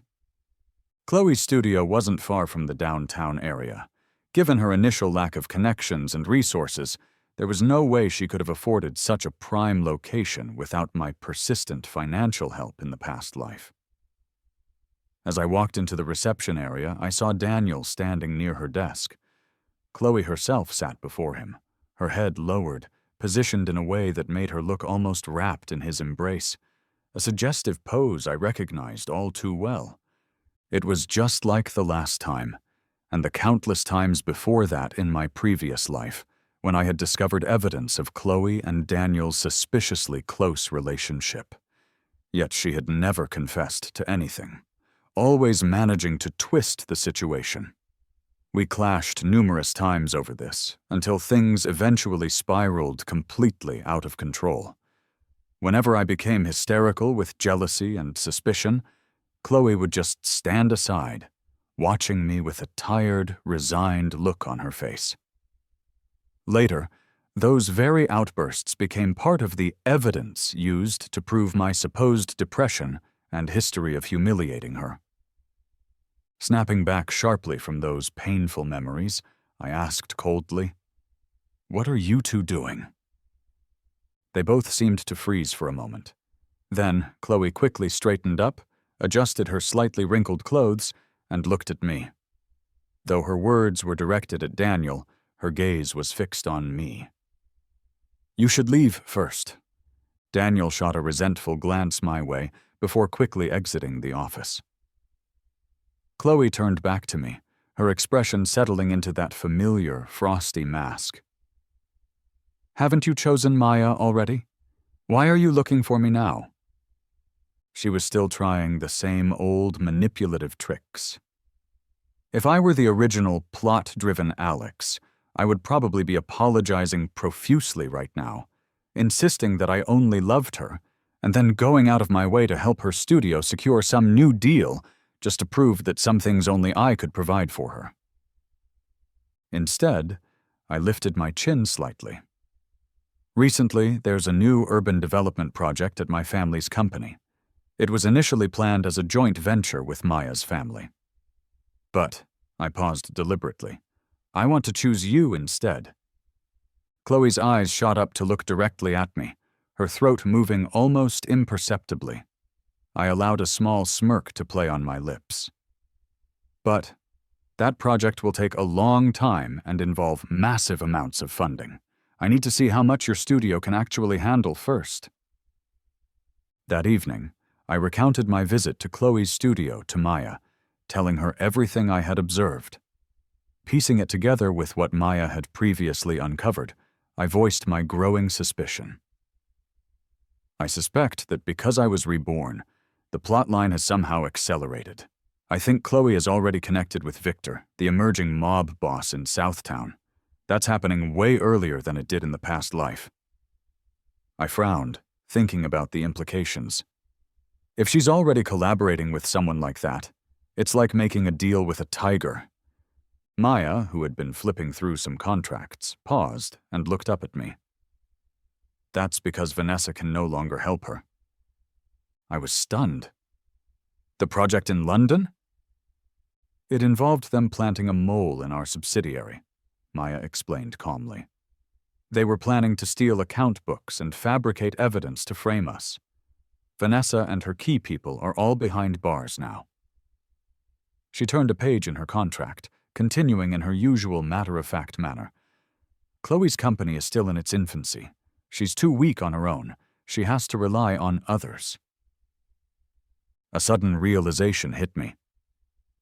Chloe's studio wasn't far from the downtown area. Given her initial lack of connections and resources, there was no way she could have afforded such a prime location without my persistent financial help in the past life. As I walked into the reception area, I saw Daniel standing near her desk. Chloe herself sat before him, her head lowered, positioned in a way that made her look almost wrapped in his embrace, a suggestive pose I recognized all too well. It was just like the last time, and the countless times before that in my previous life, when I had discovered evidence of Chloe and Daniel's suspiciously close relationship. Yet she had never confessed to anything, always managing to twist the situation. We clashed numerous times over this, until things eventually spiraled completely out of control. Whenever I became hysterical with jealousy and suspicion, Chloe would just stand aside, watching me with a tired, resigned look on her face. Later, those very outbursts became part of the evidence used to prove my supposed depression and history of humiliating her. Snapping back sharply from those painful memories, I asked coldly, "What are you two doing?" They both seemed to freeze for a moment. Then Chloe quickly straightened up, adjusted her slightly wrinkled clothes, and looked at me. Though her words were directed at Daniel, her gaze was fixed on me. "You should leave first." Daniel shot a resentful glance my way before quickly exiting the office. Chloe turned back to me, her expression settling into that familiar, frosty mask. "Haven't you chosen Maya already? Why are you looking for me now?" She was still trying the same old manipulative tricks. If I were the original plot-driven Alex, I would probably be apologizing profusely right now, insisting that I only loved her, and then going out of my way to help her studio secure some new deal just to prove that some things only I could provide for her. Instead, I lifted my chin slightly. Recently, there's a new urban development project at my family's company. It was initially planned as a joint venture with Maya's family. But, I paused deliberately, I want to choose you instead. Chloe's eyes shot up to look directly at me, her throat moving almost imperceptibly, I allowed a small smirk to play on my lips. But that project will take a long time and involve massive amounts of funding. I need to see how much your studio can actually handle first. That evening, I recounted my visit to Chloe's studio to Maya, telling her everything I had observed. Piecing it together with what Maya had previously uncovered, I voiced my growing suspicion. I suspect that because I was reborn, the plotline has somehow accelerated. I think Chloe is already connected with Victor, the emerging mob boss in Southtown. That's happening way earlier than it did in the past life. I frowned, thinking about the implications. If she's already collaborating with someone like that, it's like making a deal with a tiger. Maya, who had been flipping through some contracts, paused and looked up at me. That's because Vanessa can no longer help her. I was stunned. The project in London? It involved them planting a mole in our subsidiary, Maya explained calmly. They were planning to steal account books and fabricate evidence to frame us. Vanessa and her key people are all behind bars now. She turned a page in her contract, continuing in her usual matter-of-fact manner. Chloe's company is still in its infancy. She's too weak on her own. She has to rely on others. A sudden realization hit me.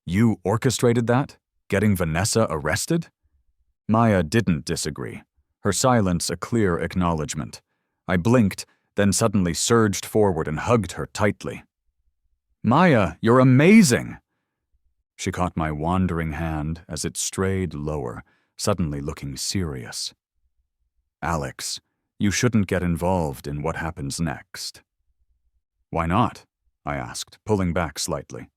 You orchestrated that? Getting Vanessa arrested? Maya didn't disagree, her silence a clear acknowledgement. I blinked, then suddenly surged forward and hugged her tightly. Maya, you're amazing! She caught my wandering hand as it strayed lower, suddenly looking serious. Alex, you shouldn't get involved in what happens next. Why not? I asked, pulling back slightly.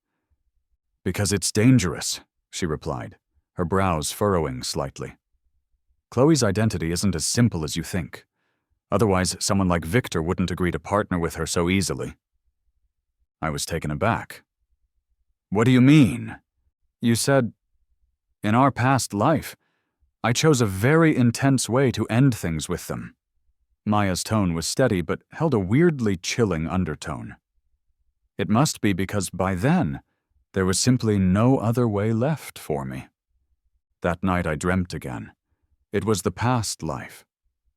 Because it's dangerous, she replied, her brows furrowing slightly. Chloe's identity isn't as simple as you think. Otherwise, someone like Victor wouldn't agree to partner with her so easily. I was taken aback. What do you mean? You said, in our past life, I chose a very intense way to end things with them. Maya's tone was steady but held a weirdly chilling undertone. It must be because by then, there was simply no other way left for me. That night I dreamt again. It was the past life.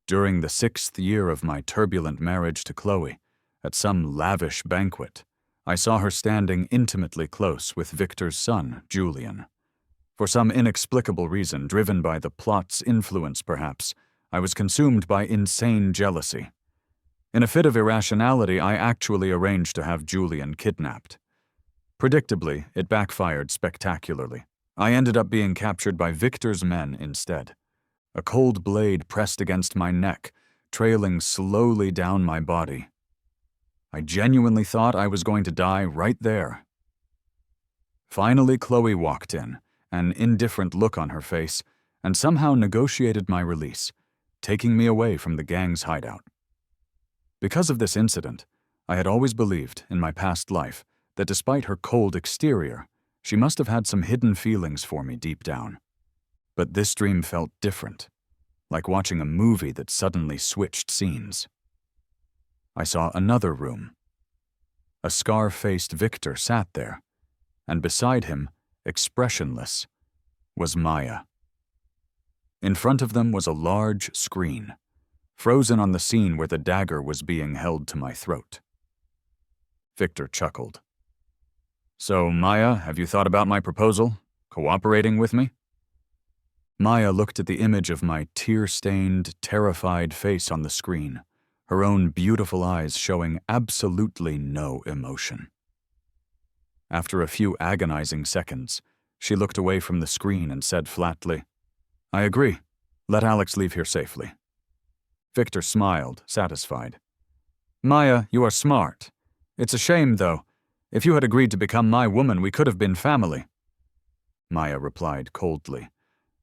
During the 6th year of my turbulent marriage to Chloe, at some lavish banquet, I saw her standing intimately close with Victor's son, Julian. For some inexplicable reason, driven by the plot's influence perhaps, I was consumed by insane jealousy. In a fit of irrationality, I actually arranged to have Julian kidnapped. Predictably, it backfired spectacularly. I ended up being captured by Victor's men instead. A cold blade pressed against my neck, trailing slowly down my body. I genuinely thought I was going to die right there. Finally, Chloe walked in, an indifferent look on her face, and somehow negotiated my release, taking me away from the gang's hideout. Because of this incident, I had always believed, in my past life, that despite her cold exterior, she must have had some hidden feelings for me deep down. But this dream felt different, like watching a movie that suddenly switched scenes. I saw another room. A scar-faced Victor sat there, and beside him, expressionless, was Maya. In front of them was a large screen, frozen on the scene where the dagger was being held to my throat. Victor chuckled. So, Maya, have you thought about my proposal? Cooperating with me? Maya looked at the image of my tear-stained, terrified face on the screen, her own beautiful eyes showing absolutely no emotion. After a few agonizing seconds, she looked away from the screen and said flatly, I agree. Let Alex leave here safely. Victor smiled, satisfied. Maya, you are smart. It's a shame, though. If you had agreed to become my woman, we could have been family. Maya replied coldly,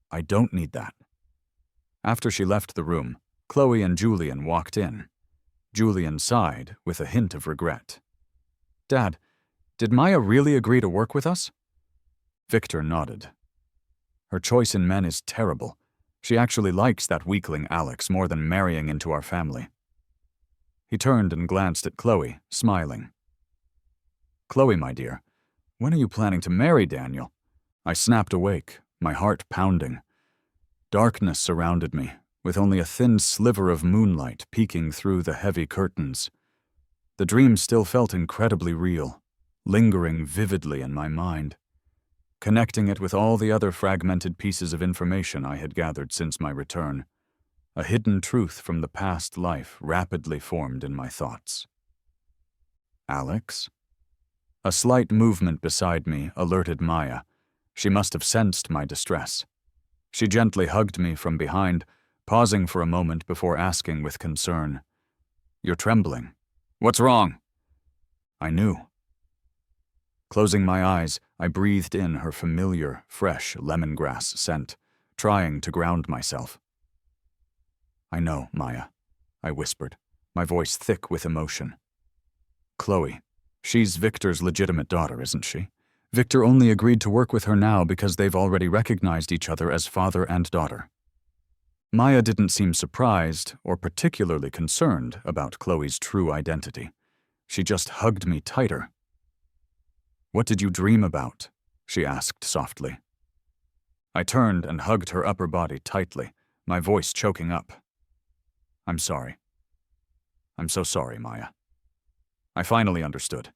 I don't need that. After she left the room, Chloe and Julian walked in. Julian sighed with a hint of regret. Dad, did Maya really agree to work with us? Victor nodded. Her choice in men is terrible. She actually likes that weakling Alex more than marrying into our family. He turned and glanced at Chloe, smiling. Chloe, my dear, when are you planning to marry Daniel? I snapped awake, my heart pounding. Darkness surrounded me, with only a thin sliver of moonlight peeking through the heavy curtains. The dream still felt incredibly real, lingering vividly in my mind, connecting it with all the other fragmented pieces of information I had gathered since my return. A hidden truth from the past life rapidly formed in my thoughts. Alex? A slight movement beside me alerted Maya. She must have sensed my distress. She gently hugged me from behind, pausing for a moment before asking with concern, "You're trembling. What's wrong?" I knew. Closing my eyes, I breathed in her familiar, fresh lemongrass scent, trying to ground myself. "I know, Maya," I whispered, my voice thick with emotion. "Chloe, she's Victor's legitimate daughter, isn't she? Victor only agreed to work with her now because they've already recognized each other as father and daughter." Maya didn't seem surprised or particularly concerned about Chloe's true identity. She just hugged me tighter. "What did you dream about?" she asked softly. I turned and hugged her upper body tightly, my voice choking up. "I'm sorry. I'm so sorry, Maya." I finally understood.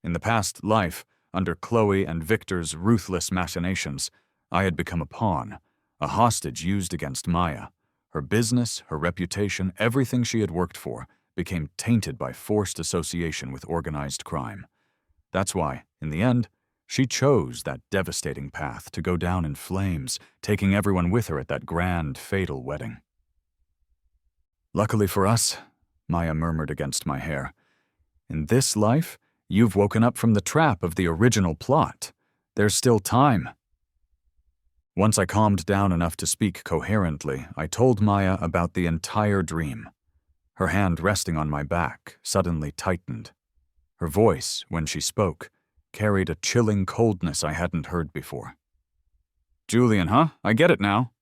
In the past life, under Chloe and Victor's ruthless machinations, I had become a pawn, a hostage used against Maya. Her business, her reputation, everything she had worked for became tainted by forced association with organized crime. That's why, in the end, she chose that devastating path to go down in flames, taking everyone with her at that grand, fatal wedding. "Luckily for us," Maya murmured against my hair, "in this life, you've woken up from the trap of the original plot. There's still time." Once I calmed down enough to speak coherently, I told Maya about the entire dream. Her hand resting on my back suddenly tightened. Her voice, when she spoke, carried a chilling coldness I hadn't heard before. "Julian, huh? I get it now."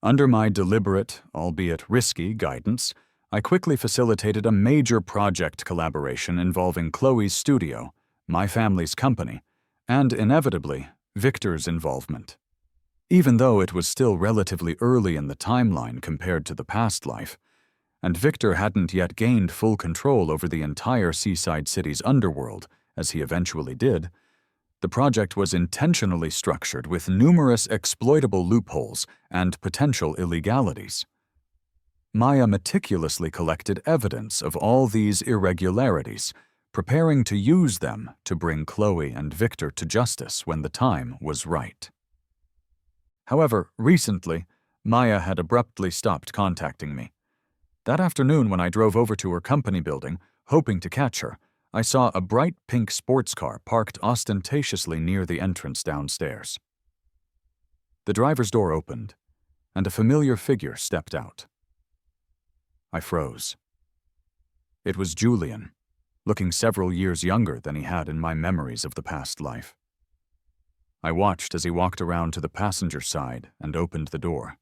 Under my deliberate, albeit risky, guidance, I quickly facilitated a major project collaboration involving Chloe's studio, my family's company, and, inevitably, Victor's involvement. Even though it was still relatively early in the timeline compared to the past life, and Victor hadn't yet gained full control over the entire seaside city's underworld, as he eventually did, the project was intentionally structured with numerous exploitable loopholes and potential illegalities. Maya meticulously collected evidence of all these irregularities, preparing to use them to bring Chloe and Victor to justice when the time was right. However, recently, Maya had abruptly stopped contacting me. That afternoon when I drove over to her company building, hoping to catch her, I saw a bright pink sports car parked ostentatiously near the entrance downstairs. The driver's door opened, and a familiar figure stepped out. I froze. It was Julian, looking several years younger than he had in my memories of the past life. I watched as he walked around to the passenger side and opened the door.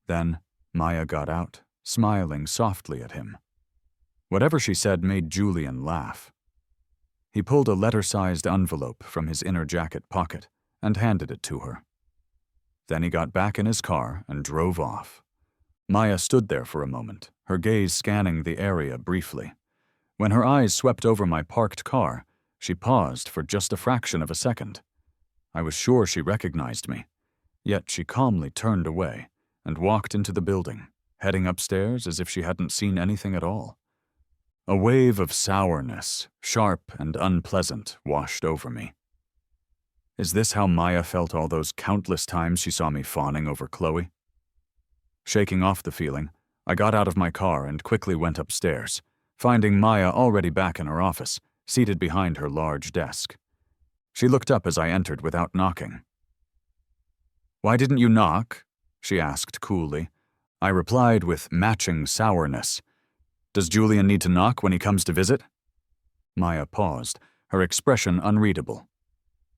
Then Maya got out, smiling softly at him. Whatever she said made Julian laugh. He pulled a letter-sized envelope from his inner jacket pocket and handed it to her. Then he got back in his car and drove off. Maya stood there for a moment, her gaze scanning the area briefly. When her eyes swept over my parked car, she paused for just a fraction of a second. I was sure she recognized me, yet she calmly turned away and walked into the building, heading upstairs as if she hadn't seen anything at all. A wave of sourness, sharp and unpleasant, washed over me. Is this how Maya felt all those countless times she saw me fawning over Chloe? Shaking off the feeling, I got out of my car and quickly went upstairs, finding Maya already back in her office, seated behind her large desk. She looked up as I entered without knocking. "Why didn't you knock?" she asked coolly. I replied with matching sourness. "Does Julian need to knock when he comes to visit?" Maya paused, her expression unreadable.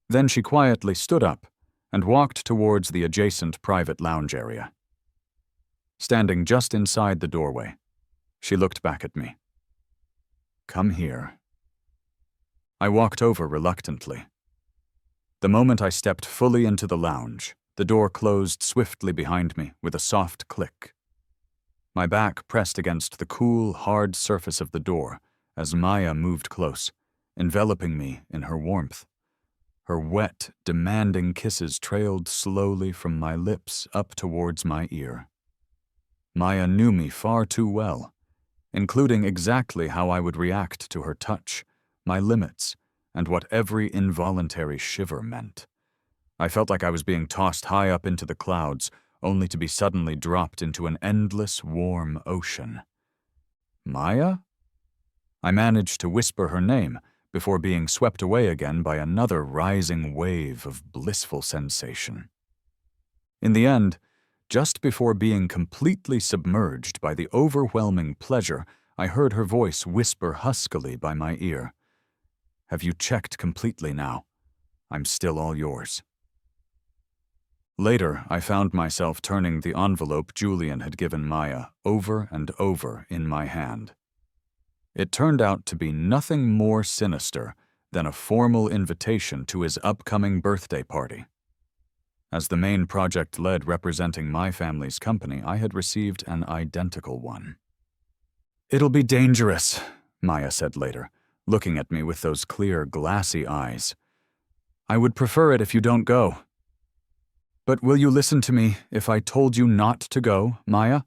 Then she quietly stood up and walked towards the adjacent private lounge area. Standing just inside the doorway, she looked back at me. "Come here." I walked over reluctantly. The moment I stepped fully into the lounge, the door closed swiftly behind me with a soft click. My back pressed against the cool, hard surface of the door as Maya moved close, enveloping me in her warmth. Her wet, demanding kisses trailed slowly from my lips up towards my ear. Maya knew me far too well, including exactly how I would react to her touch, my limits, and what every involuntary shiver meant. I felt like I was being tossed high up into the clouds, only to be suddenly dropped into an endless, warm ocean. Maya? I managed to whisper her name before being swept away again by another rising wave of blissful sensation. In the end, just before being completely submerged by the overwhelming pleasure, I heard her voice whisper huskily by my ear. "Have you checked completely now? I'm still all yours." Later, I found myself turning the envelope Julian had given Maya over and over in my hand. It turned out to be nothing more sinister than a formal invitation to his upcoming birthday party. As the main project lead representing my family's company, I had received an identical one. "It'll be dangerous," Maya said later, looking at me with those clear, glassy eyes. "I would prefer it if you don't go." "But will you listen to me if I told you not to go, Maya?"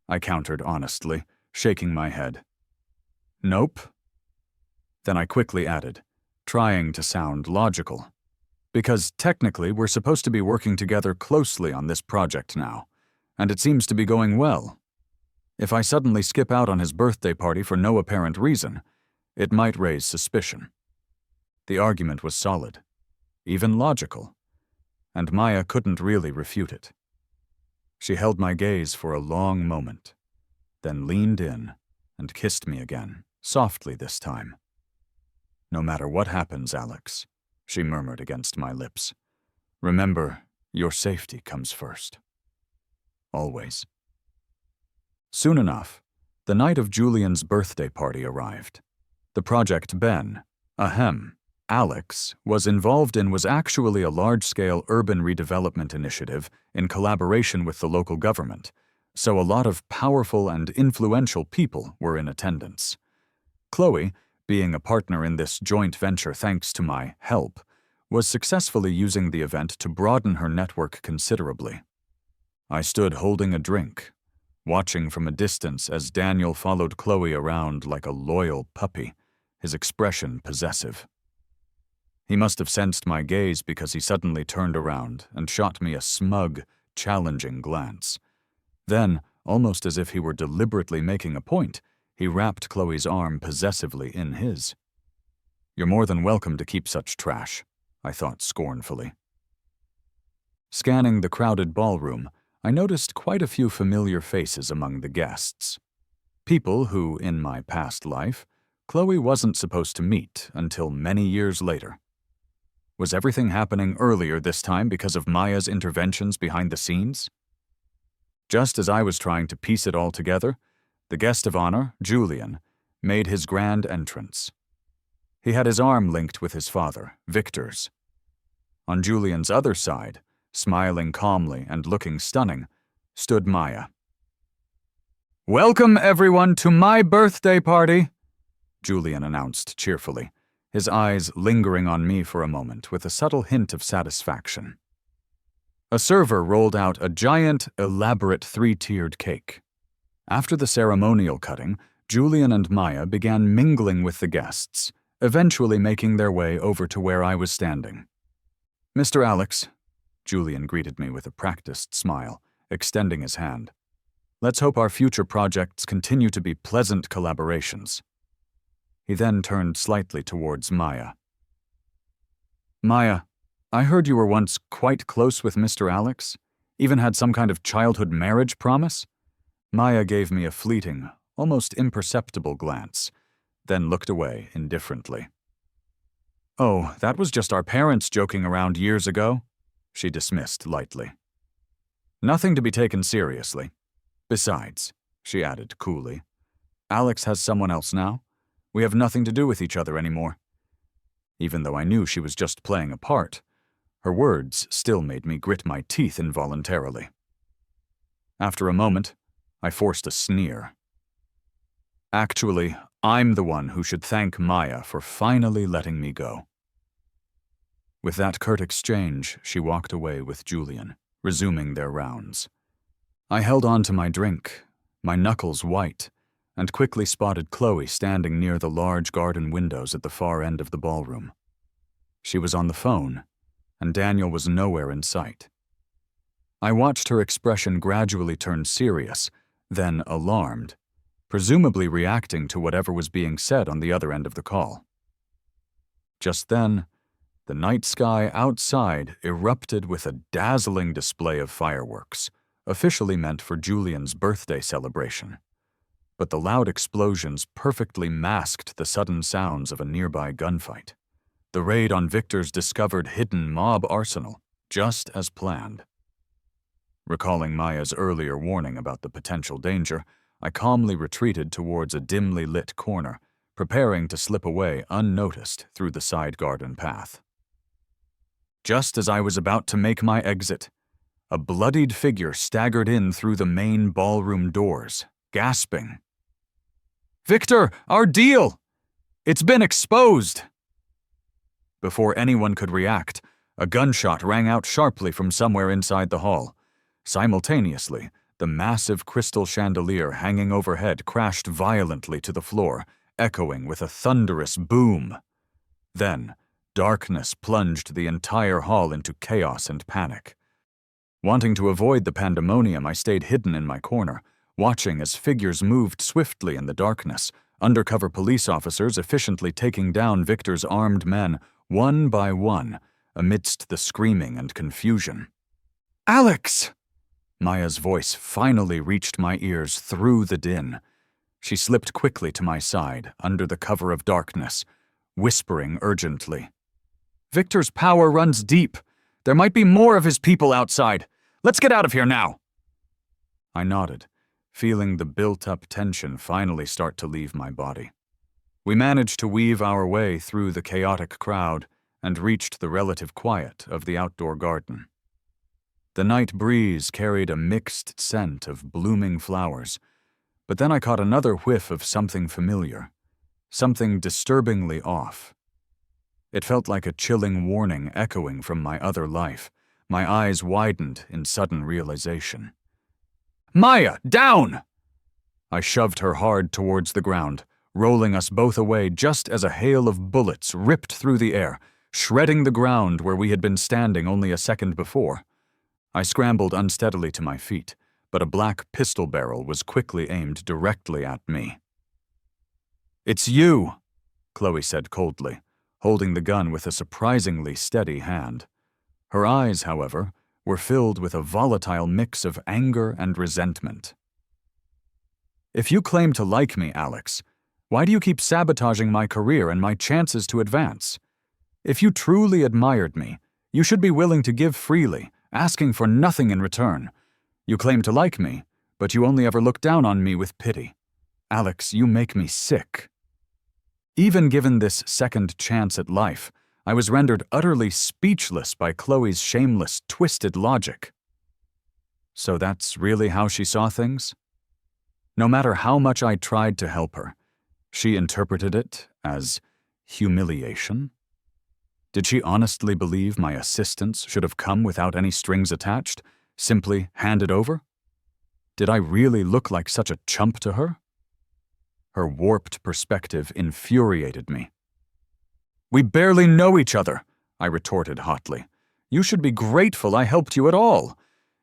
I countered honestly, shaking my head. "Nope." Then I quickly added, trying to sound logical. "Because technically we're supposed to be working together closely on this project now, and it seems to be going well. If I suddenly skip out on his birthday party for no apparent reason, it might raise suspicion." The argument was solid, even logical, and Maya couldn't really refute it. She held my gaze for a long moment, then leaned in and kissed me again, softly this time. "No matter what happens, Alex," she murmured against my lips, "remember, your safety comes first. Always." Soon enough, the night of Julian's birthday party arrived. The project Alex, was involved in was actually a large-scale urban redevelopment initiative in collaboration with the local government, so a lot of powerful and influential people were in attendance. Chloe, being a partner in this joint venture thanks to my help, was successfully using the event to broaden her network considerably. I stood holding a drink, watching from a distance as Daniel followed Chloe around like a loyal puppy, his expression possessive. He must have sensed my gaze because he suddenly turned around and shot me a smug, challenging glance. Then, almost as if he were deliberately making a point, he wrapped Chloe's arm possessively in his. "You're more than welcome to keep such trash," I thought scornfully. Scanning the crowded ballroom, I noticed quite a few familiar faces among the guests. People who, in my past life, Chloe wasn't supposed to meet until many years later. Was everything happening earlier this time because of Maya's interventions behind the scenes? Just as I was trying to piece it all together, the guest of honor, Julian, made his grand entrance. He had his arm linked with his father, Victor's. On Julian's other side, smiling calmly and looking stunning, stood Maya. "Welcome, everyone, to my birthday party," Julian announced cheerfully, his eyes lingering on me for a moment with a subtle hint of satisfaction. A server rolled out a giant, elaborate three-tiered cake. After the ceremonial cutting, Julian and Maya began mingling with the guests, eventually making their way over to where I was standing. "Mr. Alex," Julian greeted me with a practiced smile, extending his hand. "Let's hope our future projects continue to be pleasant collaborations." He then turned slightly towards Maya. "Maya, I heard you were once quite close with Mr. Alex, even had some kind of childhood marriage promise?" Maya gave me a fleeting, almost imperceptible glance, then looked away indifferently. "Oh, that was just our parents joking around years ago," she dismissed lightly. "Nothing to be taken seriously. Besides," she added coolly, "Alex has someone else now. We have nothing to do with each other anymore. Even though I knew she was just playing a part, her words still made me grit my teeth involuntarily. After a moment, I forced a sneer. Actually, I'm the one who should thank Maya for finally letting me go. With that curt exchange, she walked away with Julian, resuming their rounds. I held on to my drink, my knuckles white, and quickly spotted Chloe standing near the large garden windows at the far end of the ballroom. She was on the phone, and Daniel was nowhere in sight. I watched her expression gradually turn serious, then alarmed, presumably reacting to whatever was being said on the other end of the call. Just then, the night sky outside erupted with a dazzling display of fireworks, officially meant for Julian's birthday celebration. But the loud explosions perfectly masked the sudden sounds of a nearby gunfight. The raid on Victor's discovered hidden mob arsenal, just as planned. Recalling Maya's earlier warning about the potential danger, I calmly retreated towards a dimly lit corner, preparing to slip away unnoticed through the side garden path. Just as I was about to make my exit, a bloodied figure staggered in through the main ballroom doors, gasping, "Victor, our deal! It's been exposed!" Before anyone could react, a gunshot rang out sharply from somewhere inside the hall. Simultaneously, the massive crystal chandelier hanging overhead crashed violently to the floor, echoing with a thunderous boom. Then, darkness plunged the entire hall into chaos and panic. Wanting to avoid the pandemonium, I stayed hidden in my corner, watching as figures moved swiftly in the darkness, undercover police officers efficiently taking down Victor's armed men one by one amidst the screaming and confusion. "Alex!" Maya's voice finally reached my ears through the din. She slipped quickly to my side, under the cover of darkness, whispering urgently, "Victor's power runs deep. There might be more of his people outside. Let's get out of here now." I nodded, feeling the built-up tension finally start to leave my body. We managed to weave our way through the chaotic crowd and reached the relative quiet of the outdoor garden. The night breeze carried a mixed scent of blooming flowers, but then I caught another whiff of something familiar, something disturbingly off. It felt like a chilling warning echoing from my other life. My eyes widened in sudden realization. "Maya, down!" I shoved her hard towards the ground, rolling us both away just as a hail of bullets ripped through the air, shredding the ground where we had been standing only a second before. I scrambled unsteadily to my feet, but a black pistol barrel was quickly aimed directly at me. "It's you," Chloe said coldly, holding the gun with a surprisingly steady hand. Her eyes, however, were filled with a volatile mix of anger and resentment. "If you claim to like me, Alex, why do you keep sabotaging my career and my chances to advance? If you truly admired me, you should be willing to give freely, asking for nothing in return. You claim to like me, but you only ever look down on me with pity. Alex, you make me sick." Even given this second chance at life, I was rendered utterly speechless by Chloe's shameless, twisted logic. So that's really how she saw things? No matter how much I tried to help her, she interpreted it as humiliation? Did she honestly believe my assistance should have come without any strings attached, simply handed over? Did I really look like such a chump to her? Her warped perspective infuriated me. "We barely know each other," I retorted hotly. "You should be grateful I helped you at all.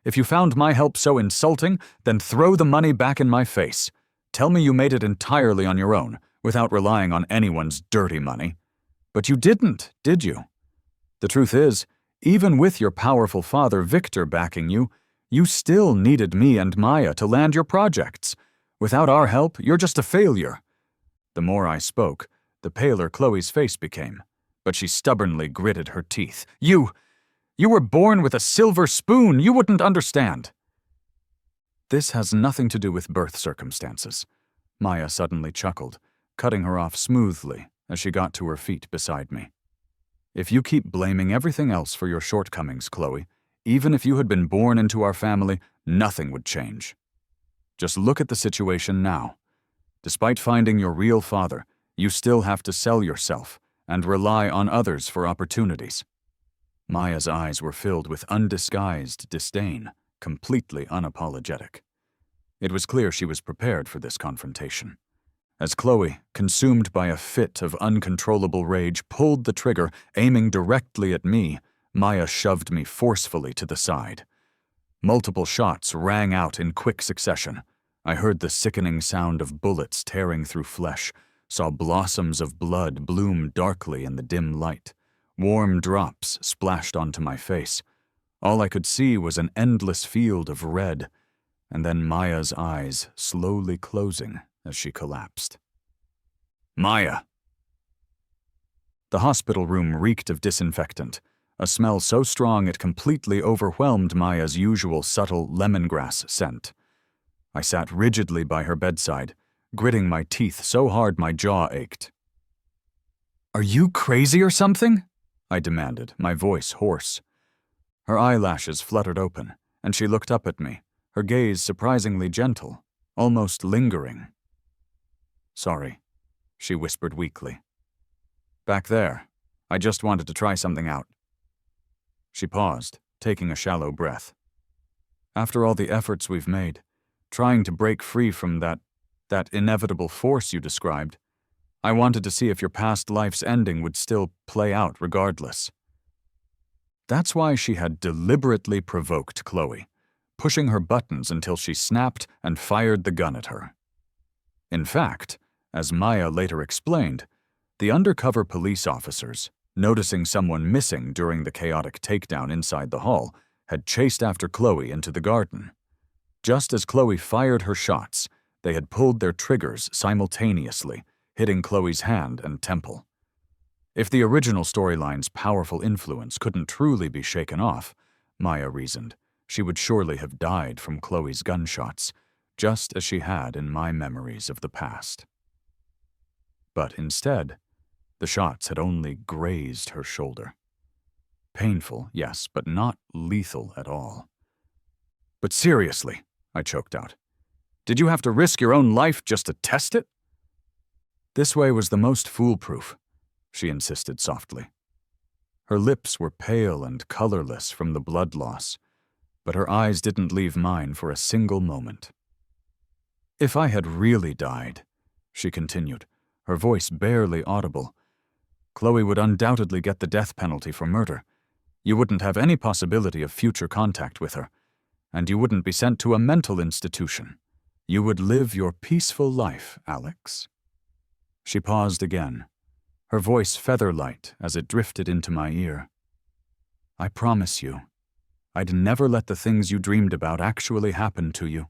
If you found my help so insulting, then throw the money back in my face. Tell me you made it entirely on your own, without relying on anyone's dirty money. But you didn't, did you? The truth is, even with your powerful father Victor backing you, you still needed me and Maya to land your projects. Without our help, you're just a failure." The more I spoke, the paler Chloe's face became, but she stubbornly gritted her teeth. You were born with a silver spoon. You wouldn't understand." "This has nothing to do with birth circumstances," Maya suddenly chuckled, cutting her off smoothly as she got to her feet beside me. If you keep blaming everything else for your shortcomings, Chloe, even if you had been born into our family, nothing would change. Just look at the situation now. Despite finding your real father, you still have to sell yourself and rely on others for opportunities. Maya's eyes were filled with undisguised disdain, completely unapologetic. It was clear she was prepared for this confrontation. As Chloe, consumed by a fit of uncontrollable rage, pulled the trigger, aiming directly at me, Maya shoved me forcefully to the side. Multiple shots rang out in quick succession. I heard the sickening sound of bullets tearing through flesh, saw blossoms of blood bloom darkly in the dim light. Warm drops splashed onto my face. All I could see was an endless field of red, and then Maya's eyes slowly closing as she collapsed. Maya! The hospital room reeked of disinfectant, a smell so strong it completely overwhelmed Maya's usual subtle lemongrass scent. I sat rigidly by her bedside, gritting my teeth so hard my jaw ached. "Are you crazy or something?" I demanded, my voice hoarse. Her eyelashes fluttered open, and she looked up at me, her gaze surprisingly gentle, almost lingering. "Sorry," she whispered weakly. "Back there. I just wanted to try something out." She paused, taking a shallow breath. "After all the efforts we've made, trying to break free from that inevitable force you described, I wanted to see if your past life's ending would still play out regardless." That's why she had deliberately provoked Chloe, pushing her buttons until she snapped and fired the gun at her. In fact, as Maya later explained, the undercover police officers, noticing someone missing during the chaotic takedown inside the hall, had chased after Chloe into the garden. Just as Chloe fired her shots, they had pulled their triggers simultaneously, hitting Chloe's hand and temple. If the original storyline's powerful influence couldn't truly be shaken off, Maya reasoned, she would surely have died from Chloe's gunshots, just as she had in my memories of the past. But instead, the shots had only grazed her shoulder. Painful, yes, but not lethal at all. "But seriously," I choked out, "did you have to risk your own life just to test it?" "This way was the most foolproof," she insisted softly. Her lips were pale and colorless from the blood loss, but her eyes didn't leave mine for a single moment. "If I had really died," she continued, her voice barely audible, "Chloe would undoubtedly get the death penalty for murder. You wouldn't have any possibility of future contact with her, and you wouldn't be sent to a mental institution. You would live your peaceful life, Alex." She paused again, her voice feather-light as it drifted into my ear. "I promise you, I'd never let the things you dreamed about actually happen to you."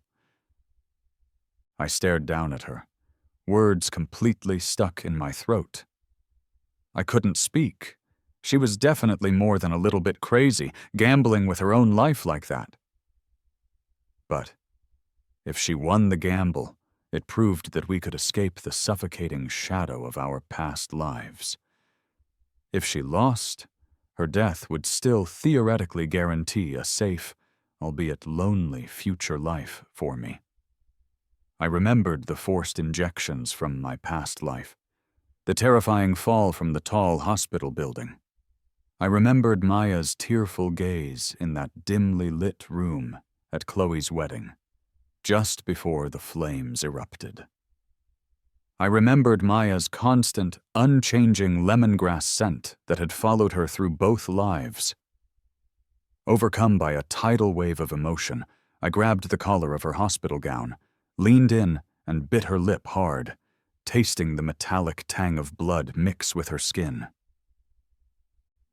I stared down at her, words completely stuck in my throat. I couldn't speak. She was definitely more than a little bit crazy, gambling with her own life like that. But if she won the gamble, it proved that we could escape the suffocating shadow of our past lives. If she lost, her death would still theoretically guarantee a safe, albeit lonely, future life for me. I remembered the forced injections from my past life, the terrifying fall from the tall hospital building. I remembered Maya's tearful gaze in that dimly lit room at Chloe's wedding, just before the flames erupted. I remembered Maya's constant, unchanging lemongrass scent that had followed her through both lives. Overcome by a tidal wave of emotion, I grabbed the collar of her hospital gown, leaned in, and bit her lip hard, tasting the metallic tang of blood mix with her skin.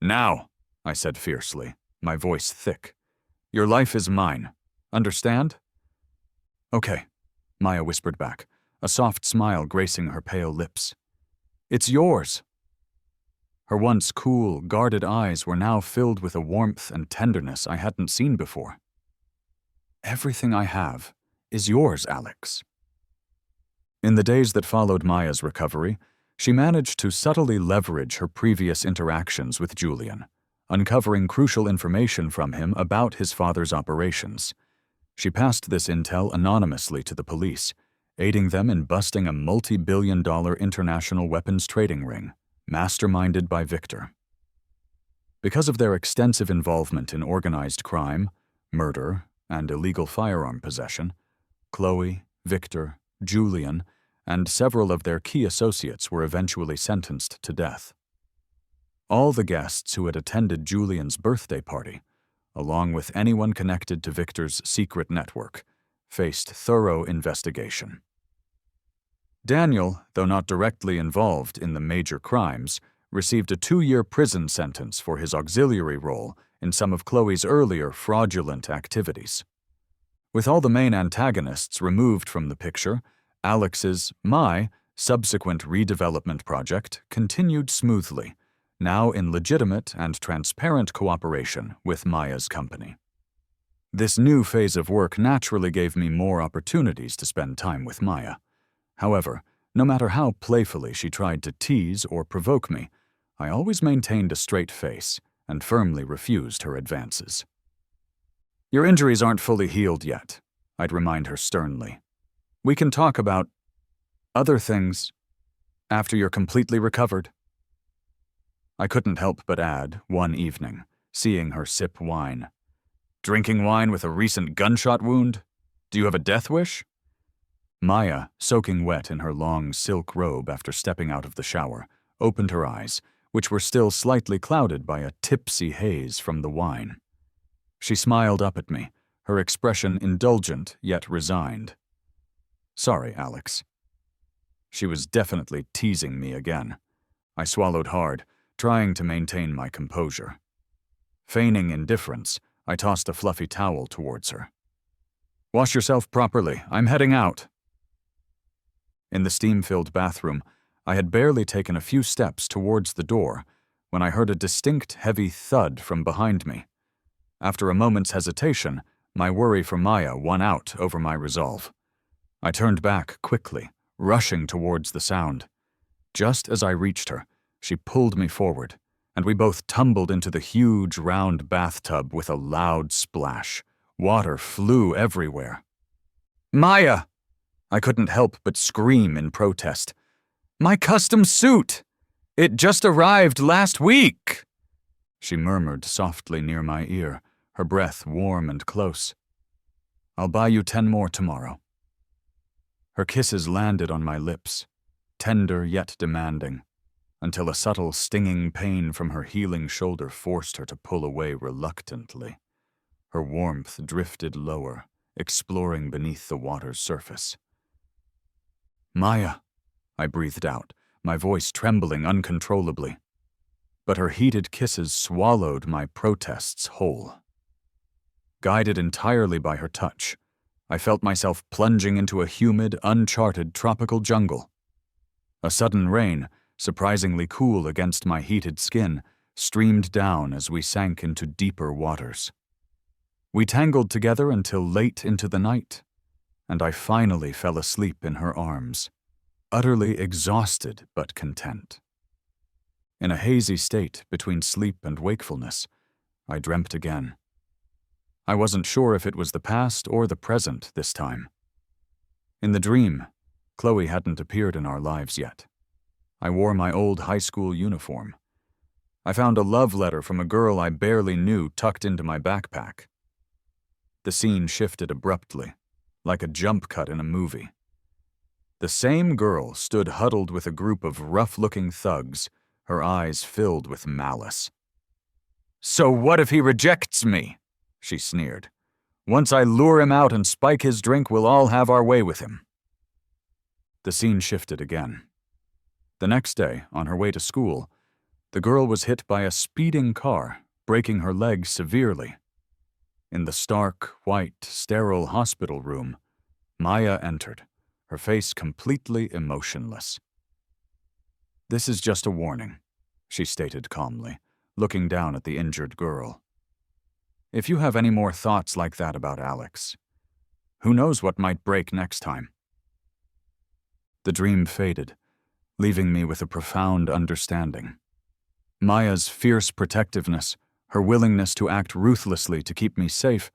"Now," I said fiercely, my voice thick, "your life is mine. Understand?" "Okay," Maya whispered back, a soft smile gracing her pale lips. "It's yours." Her once cool, guarded eyes were now filled with a warmth and tenderness I hadn't seen before. "Everything I have is yours, Alex." In the days that followed Maya's recovery, She managed to subtly leverage her previous interactions with Julian, uncovering crucial information from him about his father's operations. She passed this intel anonymously to the police, aiding them in busting a multi-billion-dollar international weapons trading ring, masterminded by Victor. Because of their extensive involvement in organized crime, murder, and illegal firearm possession, Chloe, Victor, Julian, and several of their key associates were eventually sentenced to death. All the guests who had attended Julian's birthday party, along with anyone connected to Victor's secret network, faced thorough investigation. Daniel, though not directly involved in the major crimes, received a 2-year prison sentence for his auxiliary role in some of Chloe's earlier fraudulent activities. With all the main antagonists removed from the picture, Alex's, subsequent redevelopment project continued smoothly, now in legitimate and transparent cooperation with Maya's company. This new phase of work naturally gave me more opportunities to spend time with Maya. However, no matter how playfully she tried to tease or provoke me, I always maintained a straight face and firmly refused her advances. "Your injuries aren't fully healed yet," I'd remind her sternly. "We can talk about other things after you're completely recovered." I couldn't help but add, one evening, seeing her sip wine, "Drinking wine with a recent gunshot wound? Do you have a death wish?" Maya, soaking wet in her long silk robe after stepping out of the shower, opened her eyes, which were still slightly clouded by a tipsy haze from the wine. She smiled up at me, her expression indulgent yet resigned. "Sorry, Alex." She was definitely teasing me again. I swallowed hard, trying to maintain my composure. Feigning indifference, I tossed a fluffy towel towards her. "Wash yourself properly. I'm heading out." In the steam-filled bathroom, I had barely taken a few steps towards the door when I heard a distinct heavy thud from behind me. After a moment's hesitation, my worry for Maya won out over my resolve. I turned back quickly, rushing towards the sound. Just as I reached her, she pulled me forward, and we both tumbled into the huge round bathtub with a loud splash. Water flew everywhere. "Maya!" I couldn't help but scream in protest. "My custom suit! It just arrived last week!" She murmured softly near my ear, her breath warm and close. "I'll buy you 10 more tomorrow." Her kisses landed on my lips, tender yet demanding, until a subtle stinging pain from her healing shoulder forced her to pull away reluctantly. Her warmth drifted lower, exploring beneath the water's surface. "Maya," I breathed out, my voice trembling uncontrollably. But her heated kisses swallowed my protests whole. Guided entirely by her touch, I felt myself plunging into a humid, uncharted tropical jungle. A sudden rain, surprisingly cool against my heated skin, streamed down as we sank into deeper waters. We tangled together until late into the night, and I finally fell asleep in her arms, utterly exhausted but content. In a hazy state between sleep and wakefulness, I dreamt again. I wasn't sure if it was the past or the present this time. In the dream, Chloe hadn't appeared in our lives yet. I wore my old high school uniform. I found a love letter from a girl I barely knew tucked into my backpack. The scene shifted abruptly, like a jump cut in a movie. The same girl stood huddled with a group of rough-looking thugs, her eyes filled with malice. "So what if he rejects me?" she sneered. "Once I lure him out and spike his drink, we'll all have our way with him." The scene shifted again. The next day, on her way to school, the girl was hit by a speeding car, breaking her leg severely. In the stark, white, sterile hospital room, Maya entered, her face completely emotionless. "This is just a warning," she stated calmly, looking down at the injured girl. "If you have any more thoughts like that about Alex, who knows what might break next time?" The dream faded, leaving me with a profound understanding. Maya's fierce protectiveness, her willingness to act ruthlessly to keep me safe,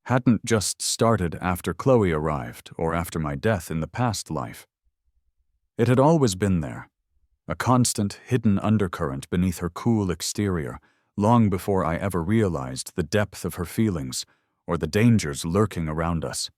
hadn't just started after Chloe arrived or after my death in the past life. It had always been there, a constant hidden undercurrent beneath her cool exterior, long before I ever realized the depth of her feelings or the dangers lurking around us.